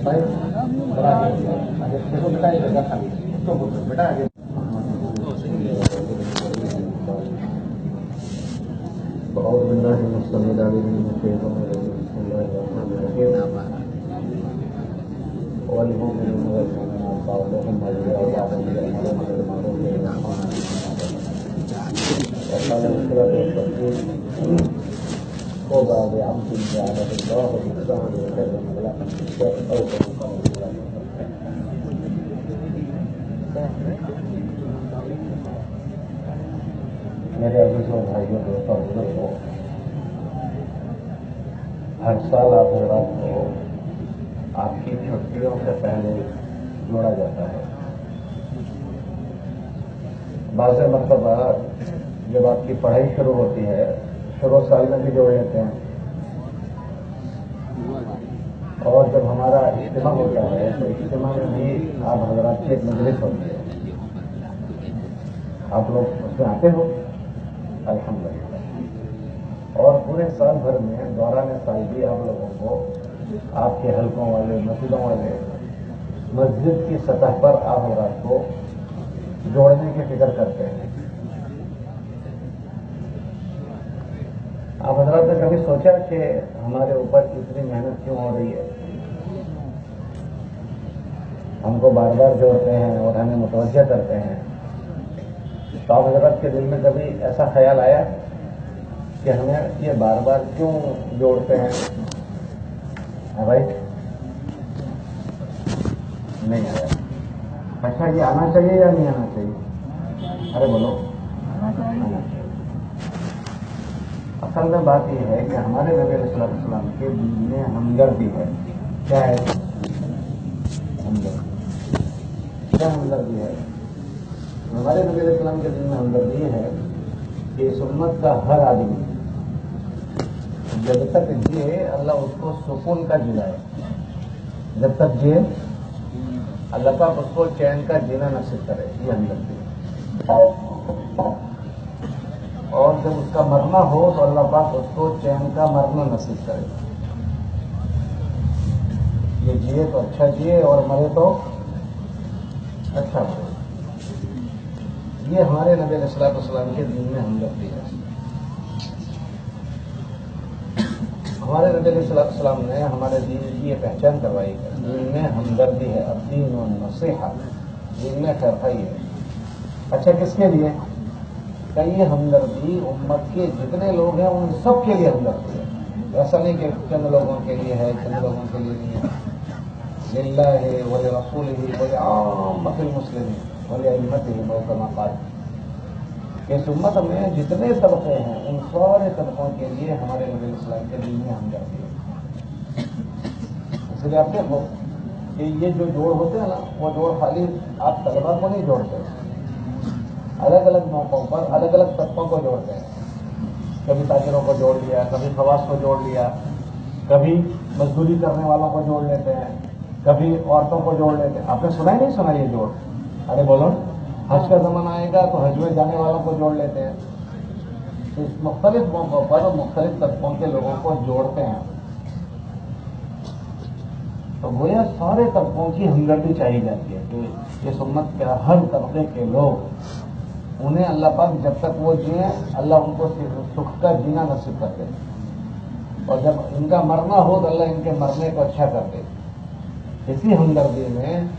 भाई बड़ा आगे देखो बेटा, ये जगह खाली है तो बेटा आगे बहुत बिल्ला है मुस्तमिल आदि में पेड़ों में मेरे अजीजों भाइयों दोस्तों बुजुर्गों, हर साल आप रात को आपकी छुट्टियों से पहले जोड़ा जाता है। बाज़ मरतबा जब आपकी पढ़ाई शुरू होती है, शुरू साल में भी जोड़ लेते हैं, और जब हमारा इज्तिमा होता है तो इज्तिमा में भी आप हज़रात की एक मजलिस होती है। आप लोग उसमें आते हो अल्हम्दुलिल्लाह। और पूरे साल भर में दौरान साल भी आप लोगों को आपके हलकों वाले, मस्जिदों वाले, मस्जिद की सतह पर आप हज़रात को जोड़ने की फिक्र करते हैं। आप हज़रात ने कभी सोचा कि हमारे ऊपर इतनी मेहनत क्यों हो रही है? हमको बार बार जोड़ते हैं और हमें मुतवज्जह करते हैं। तो आप हज़रात के दिल में कभी ऐसा ख्याल आया कि हमें ये बार बार क्यों जोड़ते हैं? भाई नहीं आया। अच्छा, ये आना चाहिए या नहीं आना चाहिए? अरे बोलो, आना चाहिए। असल में बात यह है कि हमारे नबी अलैहि सलाम के दीन में हमदर्दी है। क्या है हमदर्दी? क्या हमदर्दी है? हमारे नबी अलैहि सलाम के दीन में हमदर्दी है कि इस उम्मत का हर आदमी जब तक जिए अल्लाह उसको सुकून का जिलाए। जब तक जिए अल्लाह पाक उसको चैन का जीना नसीब करे, ये हमदर्दी है। और जब उसका मरना हो तो अल्लाह पाक उसको चैन का मरना नसीब करे। ये जिए तो अच्छा जिए और मरे तो अच्छा मरे। ये हमारे नबी अलैहिस्सलाम के दीन में हमदर्दी है। हमारे नबी अलैहिस्सलाम ने हमारे दीन की ये पहचान करवाई है, दीन में हमदर्दी है। अब दीन और नसीहा, दीन में खैरखाई है। अच्छा, किसके लिए? कई हमदर्दी उम्मत के जितने लोग हैं उन सब के लिए हमदर्दी है। ऐसा नहीं कि चंद लोगों के लिए है, चंद लोगों के लिए नहीं है। लिल्लाहि व लिरसूलिहि व लिआम्मतिल मुस्लिमीन व लिअइम्मतिहिम कमा क़ाल। इस उम्मत में जितने तबके हैं उन सारे तबकों के लिए हमारे नबी इस्लाम के दीन में हमदर्दी है। इसलिए आप देखो कि ये जो जोड़ होते हैं ना, वो जोड़ खाली आप तलबा को नहीं जोड़ते, अलग अलग मौकों पर अलग अलग तबकों को जोड़ते हैं। कभी ताजिरों को जोड़ लिया, कभी खवास को जोड़ लिया, कभी मजदूरी करने वालों को जोड़ लेते हैं, कभी औरतों को जोड़ लेते हैं। आपने सुना ही नहीं सुना ये जोड़? अरे बोलो, हज का जमाना आएगा तो हज में जाने वालों को जोड़ लेते हैं। तो इस मुख्तलिफ मौकों पर मुख्तलिफ तबकों के लोगों को जोड़ते हैं। तो गोया सारे तबकों की हमदर्दी चाहिए जाती है कि इस उम्मत के हर तबके के लोग, उन्हें अल्लाह पाक जब तक वो जिए अल्लाह उनको सुख का जीना नसीब कर दे, और जब इनका मरना हो तो अल्लाह इनके मरने को अच्छा कर दे। इसी हमदर्दी में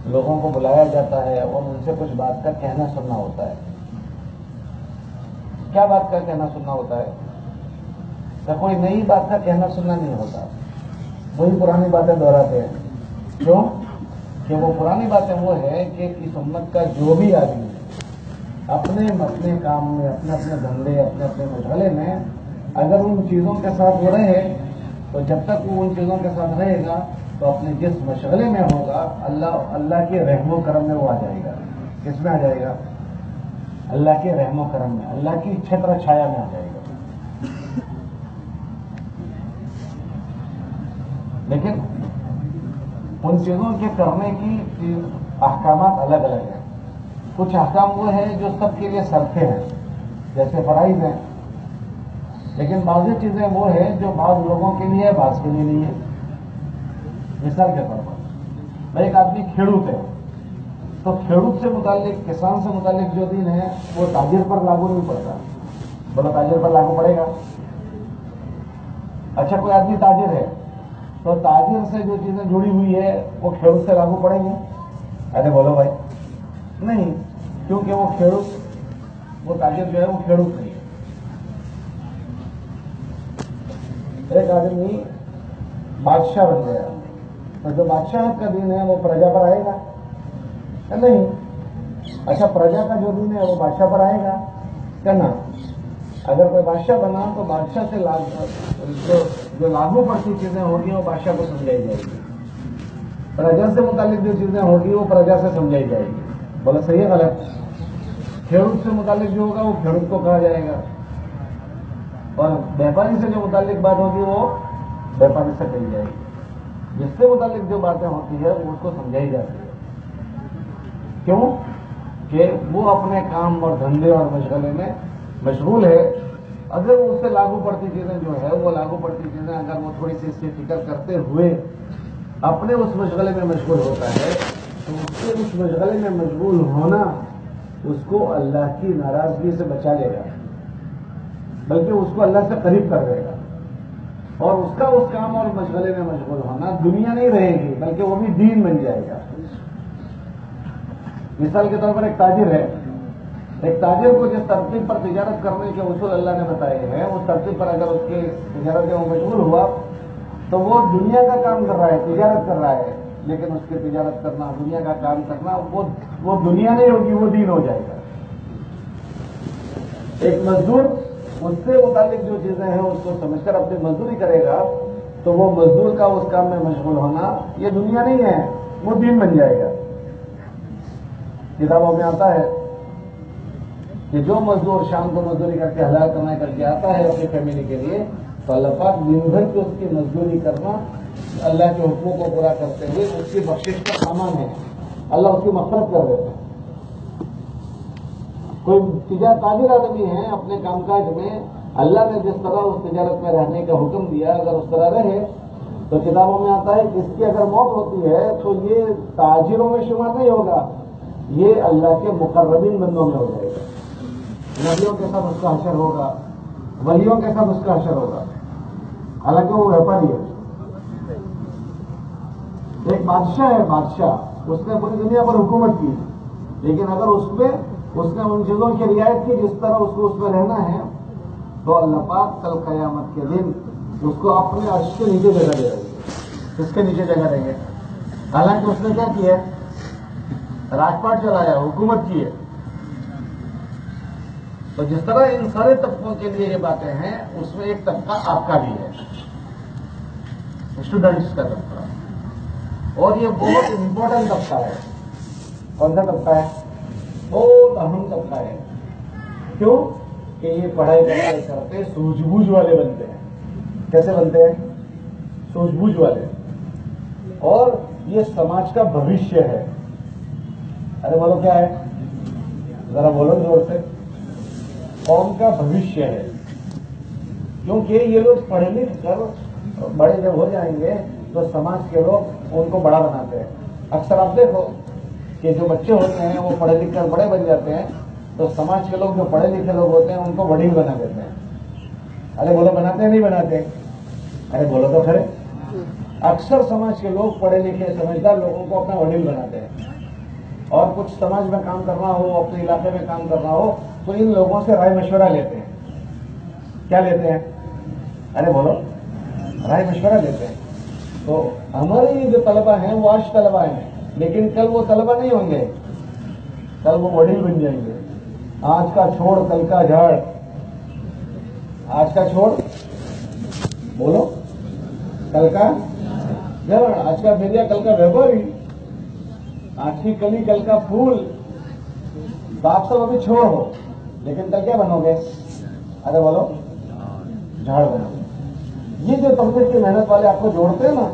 लोगों को बुलाया जाता है और उनसे कुछ बात का कहना सुनना होता है। क्या बात का कहना सुनना होता है? तो कोई नई बात का कहना सुनना नहीं होता, वही पुरानी बातें दोहराते हैं। क्यों? कि वो पुरानी बातें वो है कि इस उम्मत का जो भी आदमी अपने अपने काम में, अपने अपने धंधे, अपने अपने मशाले में अगर उन चीजों के साथ वो रहे, तो जब तक वो उन चीजों के साथ रहेगा तो अपने जिस मशगले में होगा अल्लाह के रहमो करम में वो आ जाएगा। किसमें आ जाएगा? अल्लाह के रहमो करम में, अल्लाह की छत्र छाया में आ जाएगा। लेकिन उन चीजों के करने की अहकामात अलग अलग हैं। कुछ अहकाम वो है जो सबके लिए सरफे हैं, जैसे फराइज हैं, लेकिन बाज़ चीजें वो है जो बाज़ लोगों के लिए है, बाज़ के लिए नहीं है। मिसाल के तौर पर एक आदमी खेडूत है, तो खेडूत से मुतालिक, किसान से मुतालिक जो दीन है वो ताजिर पर लागू नहीं पड़ता। बोलो ताजिर पर लागू पड़ेगा? अच्छा, कोई आदमी ताजिर है तो ताजिर से जो चीजें जुड़ी हुई है वो खेडूत से लागू पड़ेंगे? अरे बोलो भाई, नहीं, क्योंकि वो खेडूत, वो ताजिर जो है वो खेडूत नहीं है। एक आदमी बादशाह बन गया तो जो बादशाह का दीन है वो प्रजा पर आएगा? नहीं। अच्छा, प्रजा का जो दीन है वो बादशाह पर आएगा क्या ना? अगर कोई बादशाह बना तो बादशाह से जो लागू पड़ती चीजें होगी वो बादशाह को समझाई जाएगी, प्रजा से मुतालिक जो चीजें होगी वो प्रजा से समझाई जाएगी। बोला सही है गलत? खेडूत से मुतालिक जो होगा वो खेडूत को कहा जाएगा, और व्यापारी से जो मुतालिक बात होगी वो व्यापारी से कही जाएगी। जिससे मुतालिक जो बातें होती है वो उसको समझाई जाती है। क्यों? कि वो अपने काम और धंधे और मशगले में मशगूल है। अगर उससे लागू पड़ती चीजें जो है वो लागू पड़ती चीजें अगर वो थोड़ी सी इससे फिक्र करते हुए अपने उस मशगले में मशगूल होता है तो उसके उस मशगले में मशगूल होना उसको अल्लाह की नाराजगी से बचा लेगा, बल्कि उसको अल्लाह से करीब कर देगा। और उसका उस काम और मशगले में मशगूल होना दुनिया नहीं रहेगी बल्कि वो भी दीन बन जाएगा। मिसाल के तौर पर एक ताजिर है, एक ताजिर को जिस तरतीब पर तिजारत करने के उसूल अल्लाह ने बताए हैं उस तरतीब पर अगर उसकी तिजारत में मशगूल हुआ तो वो दुनिया का काम कर रहा है, तिजारत कर रहा है, लेकिन उसकी तिजारत करना, दुनिया का काम करना वो दुनिया नहीं होगी, वो दीन हो जाएगा। एक मजदूर उससे मुतालिक जो चीजें हैं उसको समझकर अपनी मजदूरी करेगा तो वो मजदूर का उस काम में मशगूल होना ये दुनिया नहीं है, वो दीन बन जाएगा। किताबों में आता है कि जो मजदूर शाम को मजदूरी करके हलाल कमाई करके आता है अपनी फैमिली के लिए तो अल्लाह पाक दिन भर की उसकी मजदूरी करना, अल्लाह के हुक्मों को पूरा करते हुए उसकी बख्शिश का सामान है, अल्लाह उसकी मफरत कर देते हैं। कोई ताजिर आदमी है, अपने कामकाज में अल्लाह ने जिस तरह उस तिजारत में रहने का हुक्म दिया अगर उस तरह रहे तो किताबों में आता है कि इसकी अगर मौत होती है तो ये ताजिरों में शुमार नहीं होगा, ये अल्लाह के मुकर्रबीन बंदों में हो जाएगा। नबियों के साथ उसका हशर होगा, वलियों के साथ उसका हशर होगा, हालांकि वो व्यापारी है। एक बादशाह है, बादशाह, उसने पूरी दुनिया पर हुकूमत की, लेकिन अगर उसने उन चीजों की रियायत की जिस तरह उसको उसमें रहना है तो अल्लाह पाक कल कयामत के दिन उसको अपने अर्श के नीचे जगह दे देंगे। किसके नीचे जगह देंगे? हालांकि उसने क्या किया? राजपाट चलाया, हुकूमत की है। तो जिस तरह इन सारे तबकों के लिए ये बातें हैं उसमें एक तबका आपका भी है, स्टूडेंट्स का तबका, और ये बहुत इंपॉर्टेंट तबका है। कौन सा तबका है? बहुत अहम तबका है। क्यों? कि ये पढ़ाई करते सूझबूझ वाले बनते हैं। कैसे बनते हैं? सूझबूझ वाले, और ये समाज का भविष्य है। अरे बोलो क्या है? जरा बोलो जोर से। कौम का भविष्य है, क्योंकि ये लोग पढ़े लिख कर बड़े जब हो जाएंगे तो समाज के लोग उनको बड़ा बनाते हैं। अक्सर आप देखो कि जो बच्चे होते हैं वो पढ़े लिख कर बड़े बन जाते हैं तो समाज के लोग जो पढ़े लिखे लोग होते हैं उनको वडील बना देते हैं। अरे बोलो, बनाते हैं नहीं बनाते? अरे बोलो तो खरे। अक्सर समाज के लोग पढ़े लिखे समझदार लोगों को अपना वडील बनाते हैं, और कुछ समाज में काम करना हो, अपने इलाके में काम करना हो तो इन लोगों से राय मशवरा लेते हैं। क्या लेते हैं? अरे बोलो, राय मशवरा लेते हैं। तो हमारे ये जो तलबा हैं वो आज तलबा हैं, लेकिन कल वो तलबा नहीं होंगे, कल वो वडील बन जाएंगे। आज का छोड़ कल का झाड़, आज का छोड़ बोलो कल का झाड़, आज का भेड़िया कल का व्यापारी, आज की कली कल का फूल। तो आप सब अभी छोड़ हो, लेकिन कल क्या बनोगे? अरे बोलो, झाड़ बनोगे। ये जो तबके की मेहनत वाले आपको जोड़ते हैं ना,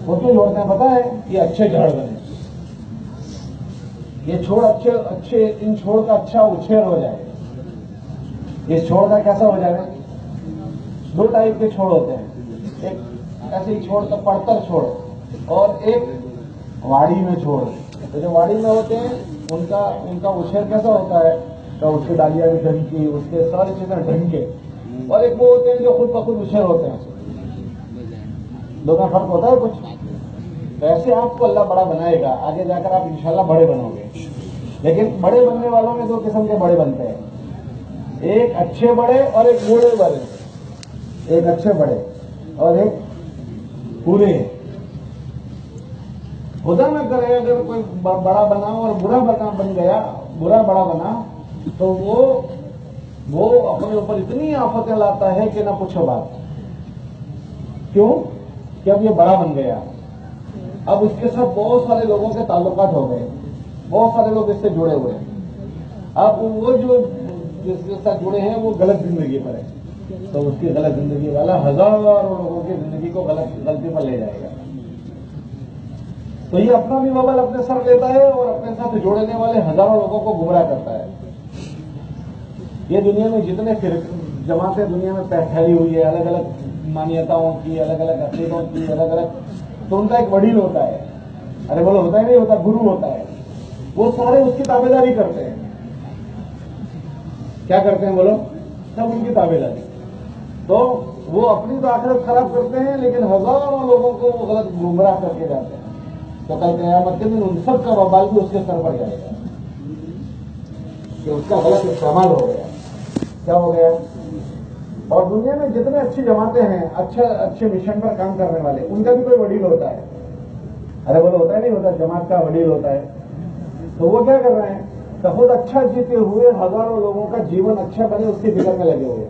वो क्यों जोड़ते हैं पता है? ये अच्छे झाड़ बने, ये छोड़ अच्छे इन छोड़ का अच्छा उछेर हो जाए। इस छोड़ का कैसा हो जाएगा? दो टाइप के छोड़ होते हैं, एक ऐसे ही छोड़ का पड़तर छोड़, और एक वाड़ी में छोड़ दें। तो जो वाड़ी में होते हैं उनका उछेर कैसा होता है, तो उसकी डालियां भी ढंग की, उसके सारी चीजें ढंग के, और एक वो होते हैं जो खुद ब खुद उछेर होते हैं। दोनों फर्क होता है कुछ। तो ऐसे आपको अल्लाह बड़ा बनाएगा, आगे जाकर आप इंशाल्लाह बड़े बनोगे। लेकिन बड़े बनने वालों में दो किस्म के बड़े बनते हैं, एक अच्छे बड़े और एक बूढ़े बड़े। एक अच्छे बड़े और एक बुरे। खुदा न करे अगर कोई बड़ा बना और बुरा बन गया, बुरा बड़ा बना, तो वो अपने ऊपर इतनी आफतें लाता है कि ना पूछो बात। क्यों? कि अब ये बड़ा बन गया, अब उसके साथ बहुत सारे लोगों के ताल्लुकात हो गए, बहुत सारे लोग इससे जुड़े हुए हैं। अब वो जो जिसके साथ जुड़े हैं वो गलत जिंदगी पर है, तो उसकी गलत जिंदगी वाला हजारों लोगों की जिंदगी को गलती पर ले जाएगा। तो ये अपना भी वबल अपने सर लेता है और अपने साथ जोड़ने वाले हजारों लोगों को गुमराह करता है। ये दुनिया में जितने फिर जमातें दुनिया में फैली हुई है, अलग अलग मान्यताओं की, अलग अलग अकीदों की, अलग अलग, तो उनका एक वडील होता है। अरे बोलो, होता ही नहीं होता, गुरु होता है। वो सारे उसकी ताबेदारी करते हैं। क्या करते हैं बोलो? सब उनकी ताबेदारी। तो वो अपनी तो आखिरत खराब करते हैं, लेकिन हजारों लोगों को वो गलत गुमराह करके जाते हैं। तो कल क़यामत के दिन उन सब का वबाल भी उसके सर पर जाएगा कि उसका गलत इस्तेमाल हो गया। क्या हो गया? और दुनिया में जितने अच्छी जमातें हैं, अच्छे मिशन पर काम करने वाले, उनका भी कोई वडील होता है। अरे बोलो, होता है नहीं होता? जमात का वडील होता है। तो वो क्या कर रहे हैं? तो खुद अच्छा जीते हुए हजारों लोगों का जीवन अच्छा बने उसकी फिक्र में लगे हुए।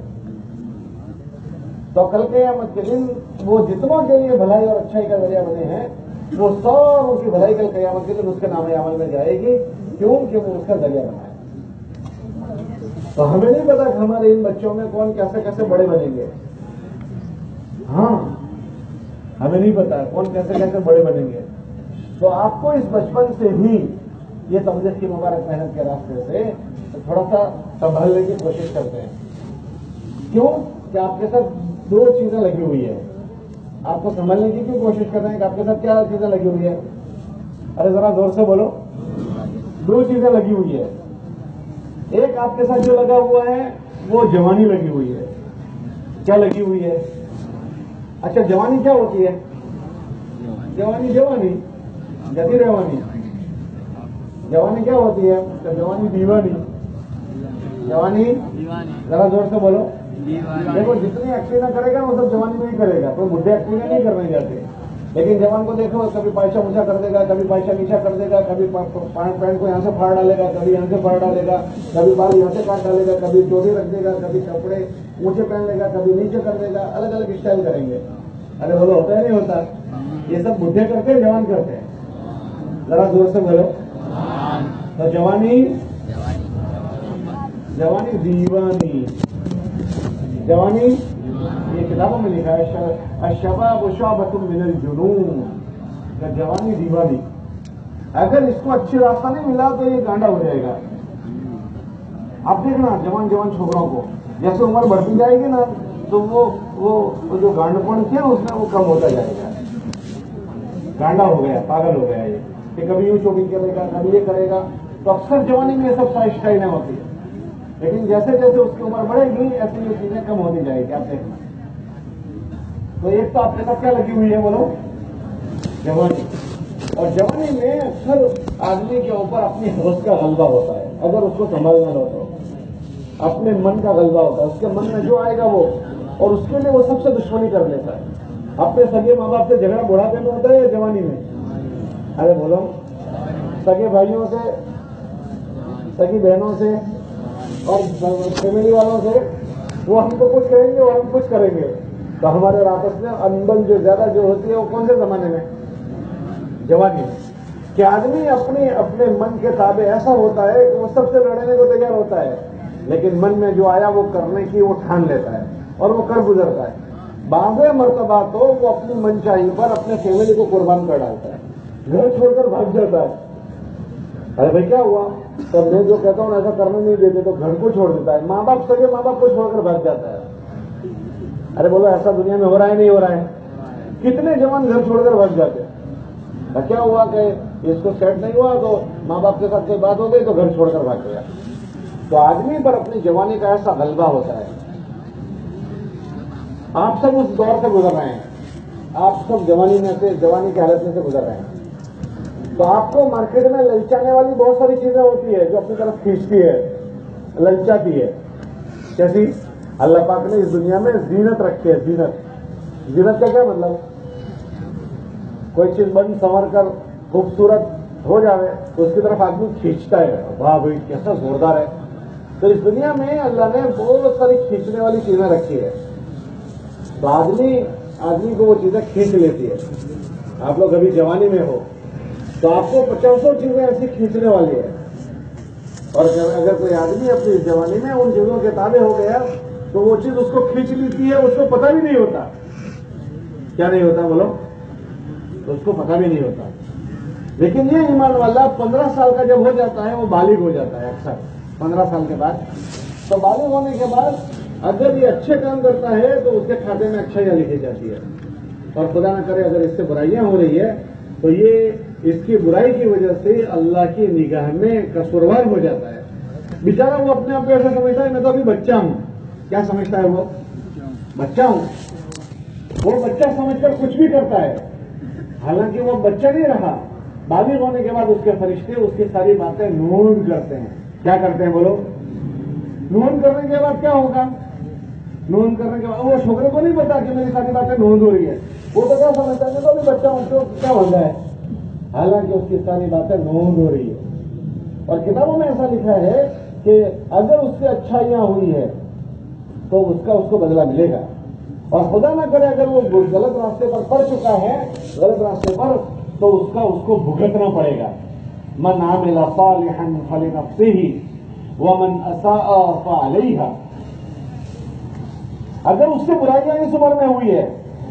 तो कल क़यामत के दिन वो जितनों के लिए भलाई और अच्छाई का जरिया बने हैं, वो सब उसकी भलाई कल क़यामत के दिन उसके नामे अमल में जाएगी। क्यों? कि वो उसका जरिया बना है। तो हमें नहीं पता कि हमारे इन बच्चों में कौन कैसे कैसे बड़े बनेंगे। हाँ, हमें नहीं पता कौन कैसे कैसे बड़े बनेंगे। तो आपको इस बचपन से ही ये तबलीग की मुबारक मेहनत के रास्ते से तो थोड़ा सा संभालने की कोशिश करते हैं। क्यों? कि आपके साथ दो चीजें लगी हुई है। आपको संभालने की क्यों कोशिश कर रहे हैं? कि आपके साथ क्या चीजें लगी हुई है? अरे जरा जोर से बोलो। दो चीजें लगी हुई है। एक आपके साथ जो लगा हुआ है वो जवानी लगी हुई है। क्या लगी हुई है? अच्छा, जवानी क्या होती है? जवानी जदी रवानी। जवानी क्या होती है? तो जवानी दीवानी। जवानी जरा जोर से बोलो। देखो, जितनी एक्टिंग करेगा वो सब जवानी में ही करेगा। कोई बुढ़े एक्टिंग नहीं करने जाते। लेकिन जवान को देखो, कभी पायचा ऊंचा कर देगा, कभी पायचा नीचा कर देगा, कभी पैंट को यहां से फाड़ डालेगा, कभी यहां से फाड़ डालेगा, कभी बाल यहां से काट डालेगा, कभी चोटी रख देगा, कभी कपड़े ऊंचे पहन लेगा, कभी नीचे कर देगा, अलग अलग स्टाइल करेंगे। अरे बोलो, होता है नहीं होता? ये सब बुढ़े करते हैं, जवान करते हैं। जरा जोर से बोलो। तो जवानी दीवानी। जवानी ये किताबों में लिखा है, अशबाब शुअबतुम मिनल जुनून। जवानी दीवानी। अगर इसको अच्छी रास्ता नहीं मिला तो ये गांडा हो जाएगा। आप देखना जवान छोकरों को, जैसे उम्र बढ़ती जाएगी ना, तो वो जो गांडपन थे उसमें वो कम होता जाएगा। गांडा हो गया, पागल हो गया ये, कि कभी यूं चोटी करेगा, कभी ये करेगा। तो अक्सर जवानी में ये सब स्टाइलें होती है। लेकिन जैसे जैसे उसकी उम्र बढ़ेगी ऐसे ये चीजें कम होती जाएगी। आप देखना। तो एक तो आपके साथ क्या लगी हुई है बोलो? जवानी। और जवानी में अक्सर आदमी के ऊपर अपनी होश का गलबा होता है, अगर उसको संभालना हो तो। अपने मन का गलबा होता है, उसके मन में जो आएगा वो, और उसके लिए वो सबसे दुश्मनी कर लेता है। अपने सगे माँ बाप से झगड़ा बुढ़ापे में होता है या जवानी में? अरे बोलो। सगे भाइयों से, सगी बहनों से और फैमिली वालों से, वो हमको कुछ करेंगे और हम कुछ करेंगे। तो हमारे और आपस में अनबन जो ज्यादा जो होती है वो कौन से जमाने में? जवानी। कि आदमी अपने मन के ताबे ऐसा होता है कि वो सबसे लड़ने को तैयार होता है, लेकिन मन में जो आया वो करने की वो ठान लेता है और वो कर गुजरता है। बाज़े मर्तबा तो वो अपनी मनचाही पर अपने फैमिली को कुर्बान कर डालता है, घर छोड़कर भाग जाता है। अरे भाई क्या हुआ? तब मैं जो कहता हूं ऐसा करने नहीं देते तो घर को छोड़ देता है। माँ बाप को छोड़कर भाग जाता है। अरे बोलो, ऐसा दुनिया में हो रहा है नहीं हो रहा है? कितने जवान घर छोड़कर भाग जाते हैं? तो क्या हुआ कि इसको सेट नहीं हुआ तो माँ बाप के साथ कोई बात हो गई तो घर छोड़कर भाग गया। तो आदमी पर अपनी जवानी का ऐसा गलबा होता है। आप सब उस दौर से गुजर रहे हैं, आप सब जवानी की हालत में से गुजर रहे हैं। तो आपको मार्केट में ललचाने वाली बहुत सारी चीजें होती है जो अपनी तरफ खींचती है, ललचाती है। कैसी? अल्लाह पाक ने इस दुनिया में जीनत रखी है। जीनत का क्या मतलब? कोई चीज बन संवर कर खूबसूरत हो जावे तो उसकी तरफ आदमी खींचता है, वाह भाई कैसा जोरदार है। तो इस दुनिया में अल्लाह ने बहुत सारी खींचने वाली चीजें रखी है। तो आदमी को वो चीजें खींच लेती है। आप लोग अभी जवानी में हो तो आपको 50 चीजें ऐसी खींचने वाली है। और अगर कोई आदमी अपनी जवानी में उन चीजों के ताबे हो गया तो वो चीज उसको खींच लेती है, उसको पता भी नहीं होता। क्या नहीं होता बोलो? तो उसको पता भी नहीं होता। लेकिन ये ईमान वाला 15 साल का जब हो जाता है वो बालिग हो जाता है। अक्सर 15 साल के बाद, तो बालिग होने के बाद अगर ये अच्छे काम करता है तो उसके खाते में अच्छाइयां लिखी जाती है। और खुदा न करे अगर इससे बुराइयां हो रही है तो ये इसकी बुराई की वजह से अल्लाह की निगाह में कसूरवार हो जाता है। बेचारा वो अपने आप को ऐसा समझता है मैं तो अभी बच्चा हूं। क्या समझता है वो? बच्चा हूं। वो बच्चा समझकर कुछ भी करता है, हालांकि वो बच्चा नहीं रहा। बालिग होने के बाद उसके फरिश्ते उसकी सारी बातें नोट करते हैं। क्या करते हैं बोलो? नोट करने के बाद क्या होगा? नोट करने के बाद वो छोकरे को नहीं पता कि मेरी सारी बातें नोट हो रही है। वो तो क्या समझता है मैं तो अभी बच्चा हूं तो क्या होता है, हालांकि उसकी सारी बातें नोट हो रही है। और किताबों में ऐसा लिखा है कि अगर उससे अच्छाइयां हुई है तो उसको बदला मिलेगा। और खुदा ना करे अगर वो गलत रास्ते पर पड़ चुका है, गलत रास्ते पर, तो उसको भुगतना पड़ेगा। मन आमिला सालिहन फलिनफ्सिही व मन असाअ फअलैहा। अगर उससे बुराइयां इस उम्र में हुई है,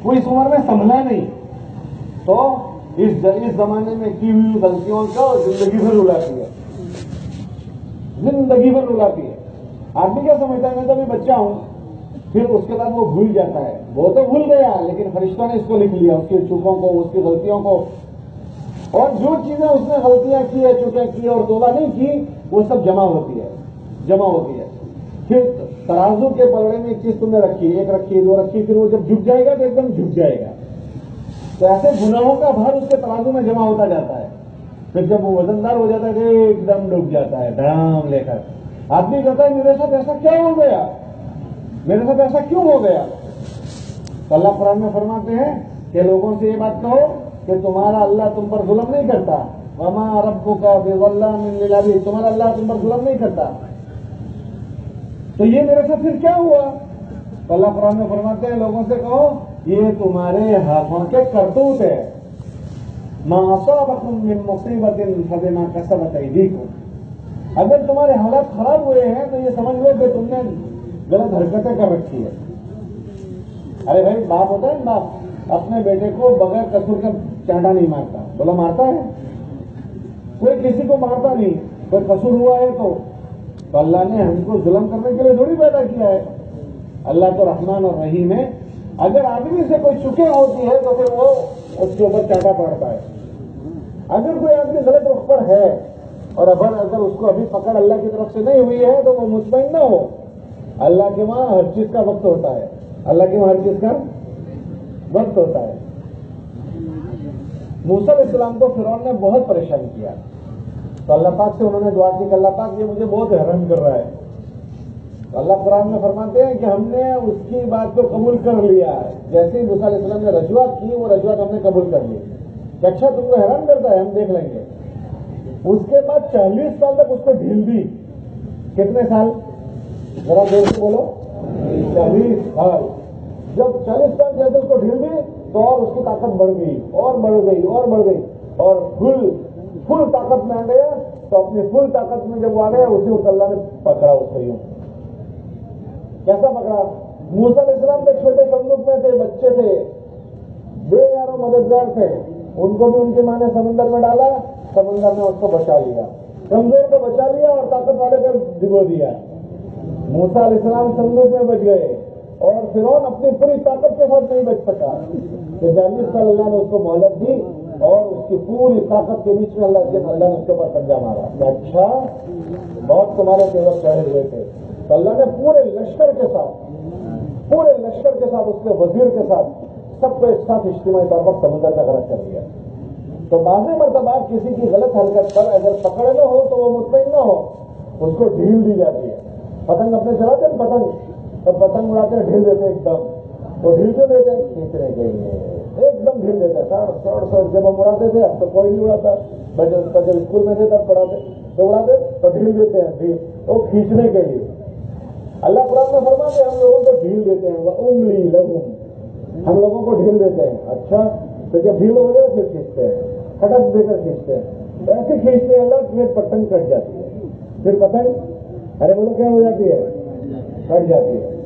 वो इस उम्र में संभला नहीं, तो इस जमाने में की हुई गलतियों का जिंदगी भर रुलाती है, जिंदगी भर रुलाती है। आदमी क्या समझता है मैं तो अभी बच्चा हूं, फिर उसके बाद वो भूल जाता है। वो तो भूल गया लेकिन फरिश्तों ने इसको लिख लिया, उसकी चूकों को, उसकी गलतियों को। और जो चीजें उसने गलतियां की है, चूकें की और तौबा नहीं की, वो सब जमा होती है। फिर तराजू के पलड़े में एक चीज तुमने रखी, एक रखी, दो रखी, फिर वो जब झुक जाएगा तो एकदम झुक जाएगा। तो ऐसे गुनाहों का भार उसके तराजू में जमा होता जाता है। फिर जब वो वजनदार हो जाता है तो एकदम डूब जाता है धड़ाम लेकर। आदमी कहता है मेरे साथ ऐसा क्या हो गया, मेरे साथ ऐसा क्यों हो गया? तो अल्लाह कुरान में फरमाते हैं कि लोगों से ये बात कहो कि तुम्हारा अल्लाह तुम पर जुल्म नहीं करता। वमा रब्बुका बिज़ल्लामिन लिल अबीद, तुम्हारा अल्लाह तुम पर जुल्म नहीं करता। तो ये मेरे साथ फिर क्या हुआ? तो अल्लाह कुरान में फरमाते हैं लोगों से कहो ये तुम्हारे हाथों के करतूत है। मा असाबकुम मिन मुसीबतिन फबिमा कसबत अयदीकुम। अगर तुम्हारे हालात खराब हुए हैं तो ये समझ लो कि तुमने गलत हरकतें कर रखी है। अरे भाई बाप होता है, बाप अपने बेटे को बगैर कसूर का चांटा नहीं मारता। बोला मारता है? कोई किसी को मारता नहीं। कोई कसूर हुआ है तो अल्लाह ने हमको जुल्म करने के लिए थोड़ी पैदा किया है। अल्लाह तो रहमान और रहीम है। अगर आदमी से कोई चुके होती है तो फिर वो उसके ऊपर चांटा पड़ता है। अगर कोई आदमी गलत रुख पर है और अगर उसको अभी पकड़ अल्लाह की तरफ से नहीं हुई है तो वो मुतमईन ना हो। अल्लाह के वहां हर चीज का वक्त होता है, अल्लाह के वहां हर चीज का वक्त होता है। मूसा अलैहिस्सलाम को फिरौन ने बहुत परेशान किया तो अल्लाह पाक से उन्होंने दुआ की कि अल्लाह पाक ये मुझे बहुत हैरान कर रहा है। तो अल्लाह कुरान में फरमाते हैं कि हमने उसकी बात को कबूल कर लिया। जैसे ही मूसा अलैहिस्सलाम ने रजूआत की वो रजूआत हमने कबूल कर ली कि अच्छा तुमको हैरान करता है, हम देख लेंगे। उसके बाद 40 साल तक उसको ढील दी। कितने साल? जरा देर से बोलो। 40 साल। जब 40 साल जैसे उसको ढील दी तो और उसकी ताकत बढ़ गई और बढ़ गई और बढ़ गई और फुल ताकत में आ गया। तो अपनी फुल ताकत में जब वो आ गया उसी वक्त अल्लाह ने पकड़ा उसको। यूं कैसा पकड़ा? मूसा अलैहिस्सलाम के छोटे संदूक में थे, बच्चे थे, बेयारो मददगार थे, उनको भी उनकी माँ ने समंदर में डाला, समंदर ने उसको बचा लिया। कमजोर को बचा लिया और ताकत वाले को डिगो दिया। मूसा अलैहिस्सलाम संदूक में बच गए और फिरौन अपनी पूरी ताकत के साथ नहीं बच सका। तो 40 साल अल्लाह ने उसको मोहलत दी और उसकी पूरी ताकत के बीच में अल्लाह ने उसके ऊपर पंजा मारा। अच्छा, बहुत तुम्हारे तेवर चढ़े हुए थे, तो अल्लाह ने पूरे लश्कर के साथ उसके वजीर के साथ सबको एक साथ इज्तिमाई तौर पर समुद्र में गरक कर दिया। तो बाज़ मरतबा किसी की गलत हरकत पर अगर पकड़ न हो तो वो मुतमईन न हो, उसको ढील दी जाती है। पतंग अपने चलाते हैं पतंग, तो पतंग उड़ाते ढील देते एकदम, वो ढील क्यों देते हैं? खींचने के लिए एकदम ढील देते हैं। सड़ जब हम उड़ाते थे, अब तो कोई नहीं उड़ाता, जब स्कूल में थे तब पढ़ाते तो उड़ाते, तो ढील देते हैं, ढील वो खींचने के लिए। अल्लाह कुरान में फरमाते हम लोगों को ढील देते हैं, वह उंगली लगूं, हम लोगों को ढील देते हैं। अच्छा, तो जब ढील हो जाए फिर खींचते हैं, खटक देकर खींचते हैं, ऐसे खींचते हैं अल्लाह, फिर पतंग कट जाती है। फिर पतंग, अरे बोलो क्या हो जाती है? कट जाती है।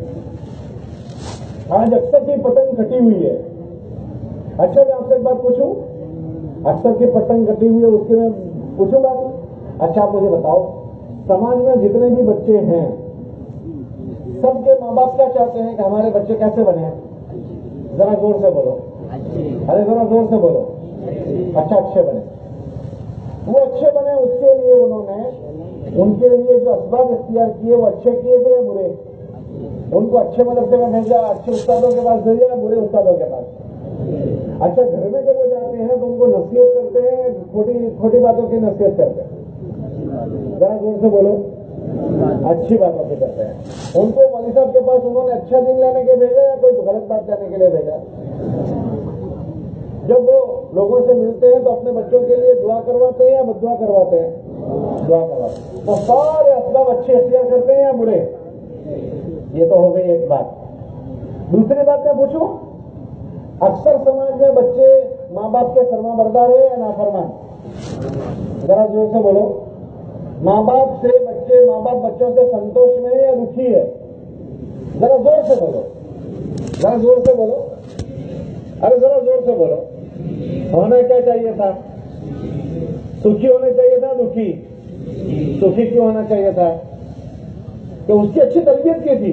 आज अक्सर की पतंग कटी हुई है। अच्छा, मैं आपसे एक बात पूछूं, अक्सर की पतंग कटी हुई है, उसके मैं पूछूं बात। अच्छा, आप मुझे बताओ, समाज में जितने भी बच्चे हैं, सबके माँ बाप क्या चाहते हैं कि हमारे बच्चे कैसे बने? जरा जोर से बोलो, अरे जरा जोर से बोलो। अच्छा, अच्छे बने। वो अच्छे बने, उसके लिए उन्होंने उनके लिए जो असबाब इख्तियार किए वो अच्छे किए थे या बुरे? उनको अच्छे मदरसे में भेजा, अच्छे उस्तादों के पास भेजा या बुरे उस्तादों के पास? अच्छा, घर में जब वो जाते हैं तो उनको नसीहत करते हैं, छोटी बातों की नसीहत करते हैं? जरा जोर से बोलो। अच्छी बातों की करते हैं। उनको मौलवी साहब के पास उन्होंने अच्छा दिन लाने के भेजा या कोई गलत बात करने के लिए भेजा? जब वो लोगों से मिलते हैं तो अपने बच्चों के लिए दुआ करवाते हैं या बददुआ करवाते हैं? दुआ करवाते हैं। तो सारे असबाब अच्छे इख्तियार करते हैं या बुरे? ये तो हो गई एक बात। दूसरी बात मैं पूछूं, अक्सर समाज में बच्चे माँ बाप के फरमाबरदार है या नाफरमान? जरा जोर से बोलो। माँ बाप बच्चों से संतोष में है या दुखी है? जरा जोर से बोलो, जरा जोर से बोलो, अरे जरा जोर से बोलो। होना क्या चाहिए था? सुखी होना चाहिए था, दुखी? सुखी क्यों होना चाहिए था? कि उसकी अच्छी तरबियत की थी,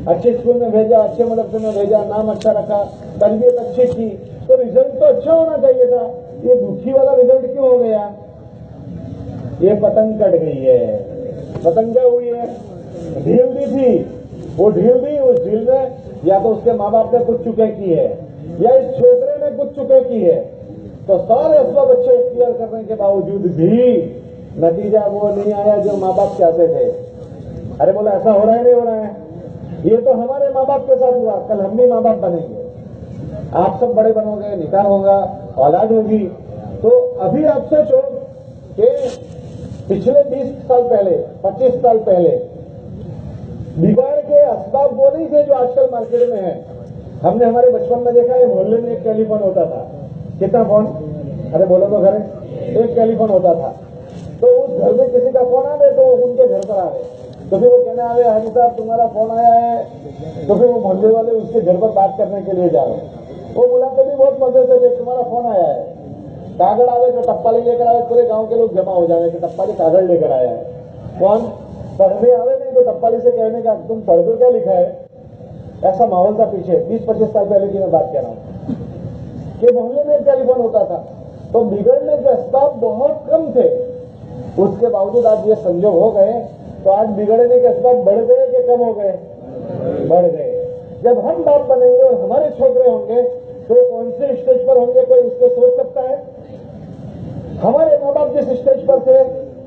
अच्छे स्कूल में भेजा, अच्छे मदरसे में भेजा, नाम अच्छा रखा, तरबियत अच्छी की, तो रिजल्ट तो अच्छा होना चाहिए था। ये दुखी वाला रिजल्ट क्यों हो गया? ये पतंग कट गई है। पतंग क्या हुई है? ढील दी थी, वो ढील दी, उस ढील में या तो उसके माँ बाप ने कुछ चुके की है या इस छोकरे ने कुछ चुके की है। तो सारे असबाब अच्छे इख्तियार करने के बावजूद भी नतीजा वो नहीं आया जो माँ बाप चाहते थे। अरे बोला, ऐसा हो रहा है नहीं हो रहा है? ये तो हमारे माँ बाप के साथ हुआ, कल हम भी माँ बाप बनेंगे। आप सब बड़े बनोगे, निकाह होगा, औलाद होगी। तो अभी आप सोचो कि पिछले 20 साल पहले, 25 साल पहले बिगाड़ के असबाब वो नहीं थे जो आजकल मार्केट में है। हमने हमारे बचपन में देखा है, मोहल्ले में एक टेलीफोन होता था। कितना फोन? अरे बोलो तो घर, एक टेलीफोन होता था। तो उस घर में किसी का फोन आ गए तो उनके घर पर आ गए, तो फिर वो कहने आ गए, हाजी साहब तुम्हारा फोन आया है। तो फिर वो मोहल्ले वाले उसके घर पर बात करने के लिए जा रहे हैं। वो बुलाते भी बहुत मजे से थे, तुम्हारा फोन आया है। कागड़ आवे तो टप्पाली लेकर आवे, पूरे गांव के लोग जमा हो जाए कि टप्पाली कागड़ लेकर आया है। कौन? पढ़ने आवे नहीं तो टप्पाली से कहने का तुम पढ़ दो क्या लिखा है। ऐसा माहौल था पीछे 20-25 साल पहले की मैं बात कर रहा हूँ कि मोहल्ले में एक टेलीफोन होता था। तो बिगड़ने के असबाब बहुत कम थे, उसके बावजूद आज ये संजोग हो गए। तो आज बिगड़ने के असबाब बढ़ गए कि कम हो गए? बढ़ गए। जब हम बाप बनेंगे और हमारे छोकरे होंगे तो कौन से स्टेज पर होंगे, कोई उसको सोच सकता है? हमारे माँ बाप जिस स्टेज पर थे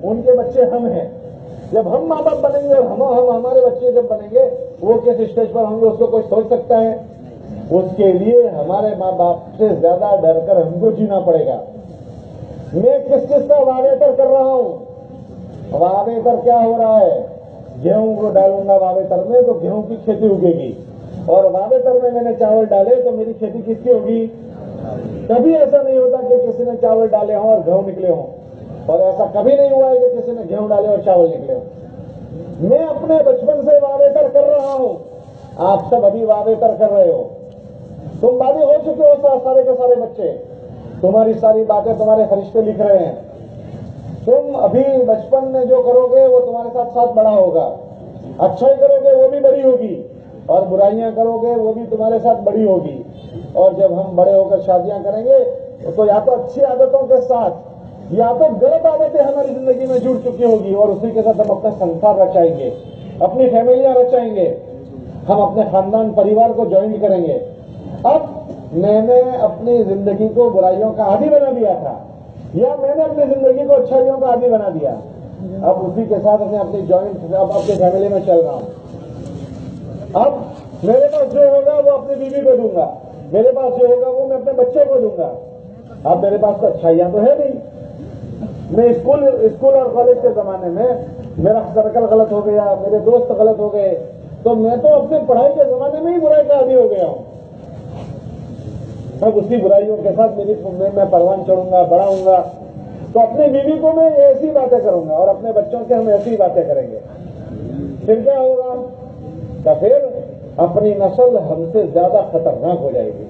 उनके बच्चे हम हैं। जब हम माँ बाप बनेंगे और हम हमारे बच्चे जब बनेंगे वो किस स्टेज पर होंगे, उसको कोई सोच सकता है? उसके लिए हमारे माँ बाप से ज्यादा डरकर हमको जीना पड़ेगा। मैं किस चीज का वावेतर कर रहा हूं? वावेतर क्या हो रहा है? गेहूं को डालूंगा वावेतर में तो गेहूं की खेती उगेगी, और वावेतर में मैंने चावल डाले तो मेरी खेती किसकी होगी? कभी ऐसा नहीं होता कि किसी ने चावल डाले हों और गेहूं निकले हों, और ऐसा कभी नहीं हुआ है कि किसी ने गेहूं डाले और चावल निकले हों। मैं अपने बचपन से वावेतर कर रहा हूं, आप सब अभी वावेतर कर रहे हो। तुम बातें हो चुके हो, सारे के सारे बच्चे, तुम्हारी सारी बातें तुम्हारे फरिश्ते लिख रहे हैं। तुम अभी बचपन में जो करोगे वो तुम्हारे साथ साथ बड़ा होगा। अच्छाई करोगे वो भी बड़ी होगी, और बुराइयां करोगे वो भी तुम्हारे साथ बड़ी होगी। और जब हम बड़े होकर शादियां करेंगे तो या तो अच्छी आदतों के साथ या तो गलत आदतें हमारी जिंदगी में जुड़ चुकी होगी और उसी के साथ हम अपना संसार रचाएंगे, अपनी फैमिलियां रचाएंगे, हम अपने खानदान परिवार को ज्वाइन करेंगे। अब मैंने अपनी जिंदगी को बुराइयों का आदी बना दिया था या मैंने अपनी जिंदगी को अच्छाइयों का आदी बना दिया, अब उसी के साथ मैं अपनी ज्वाइंट अब अपनी फैमिली में चल रहा हूं। अब मेरे पास जो होगा वो अपनी बीवी को दूंगा, मेरे पास जो होगा वो मैं अपने बच्चे को दूंगा। अब मेरे पास तो अच्छाइयां तो है नहीं। मैं स्कूल और कॉलेज के जमाने में मेरा सर्कल गलत हो गया, मेरे दोस्त गलत हो गए, तो मैं तो अपने पढ़ाई के जमाने में ही बुराई का आदी हो गया हूं। अब उसी बुराइयों के साथ मैं परवान चढ़ूंगा, बढ़ाऊंगा, तो अपनी बीवी को मैं ऐसी बातें करूंगा और अपने बच्चों से हम ऐसी बातें करेंगे। फिर क्या होगा? तो फिर अपनी नस्ल हमसे ज्यादा खतरनाक हो जाएगी,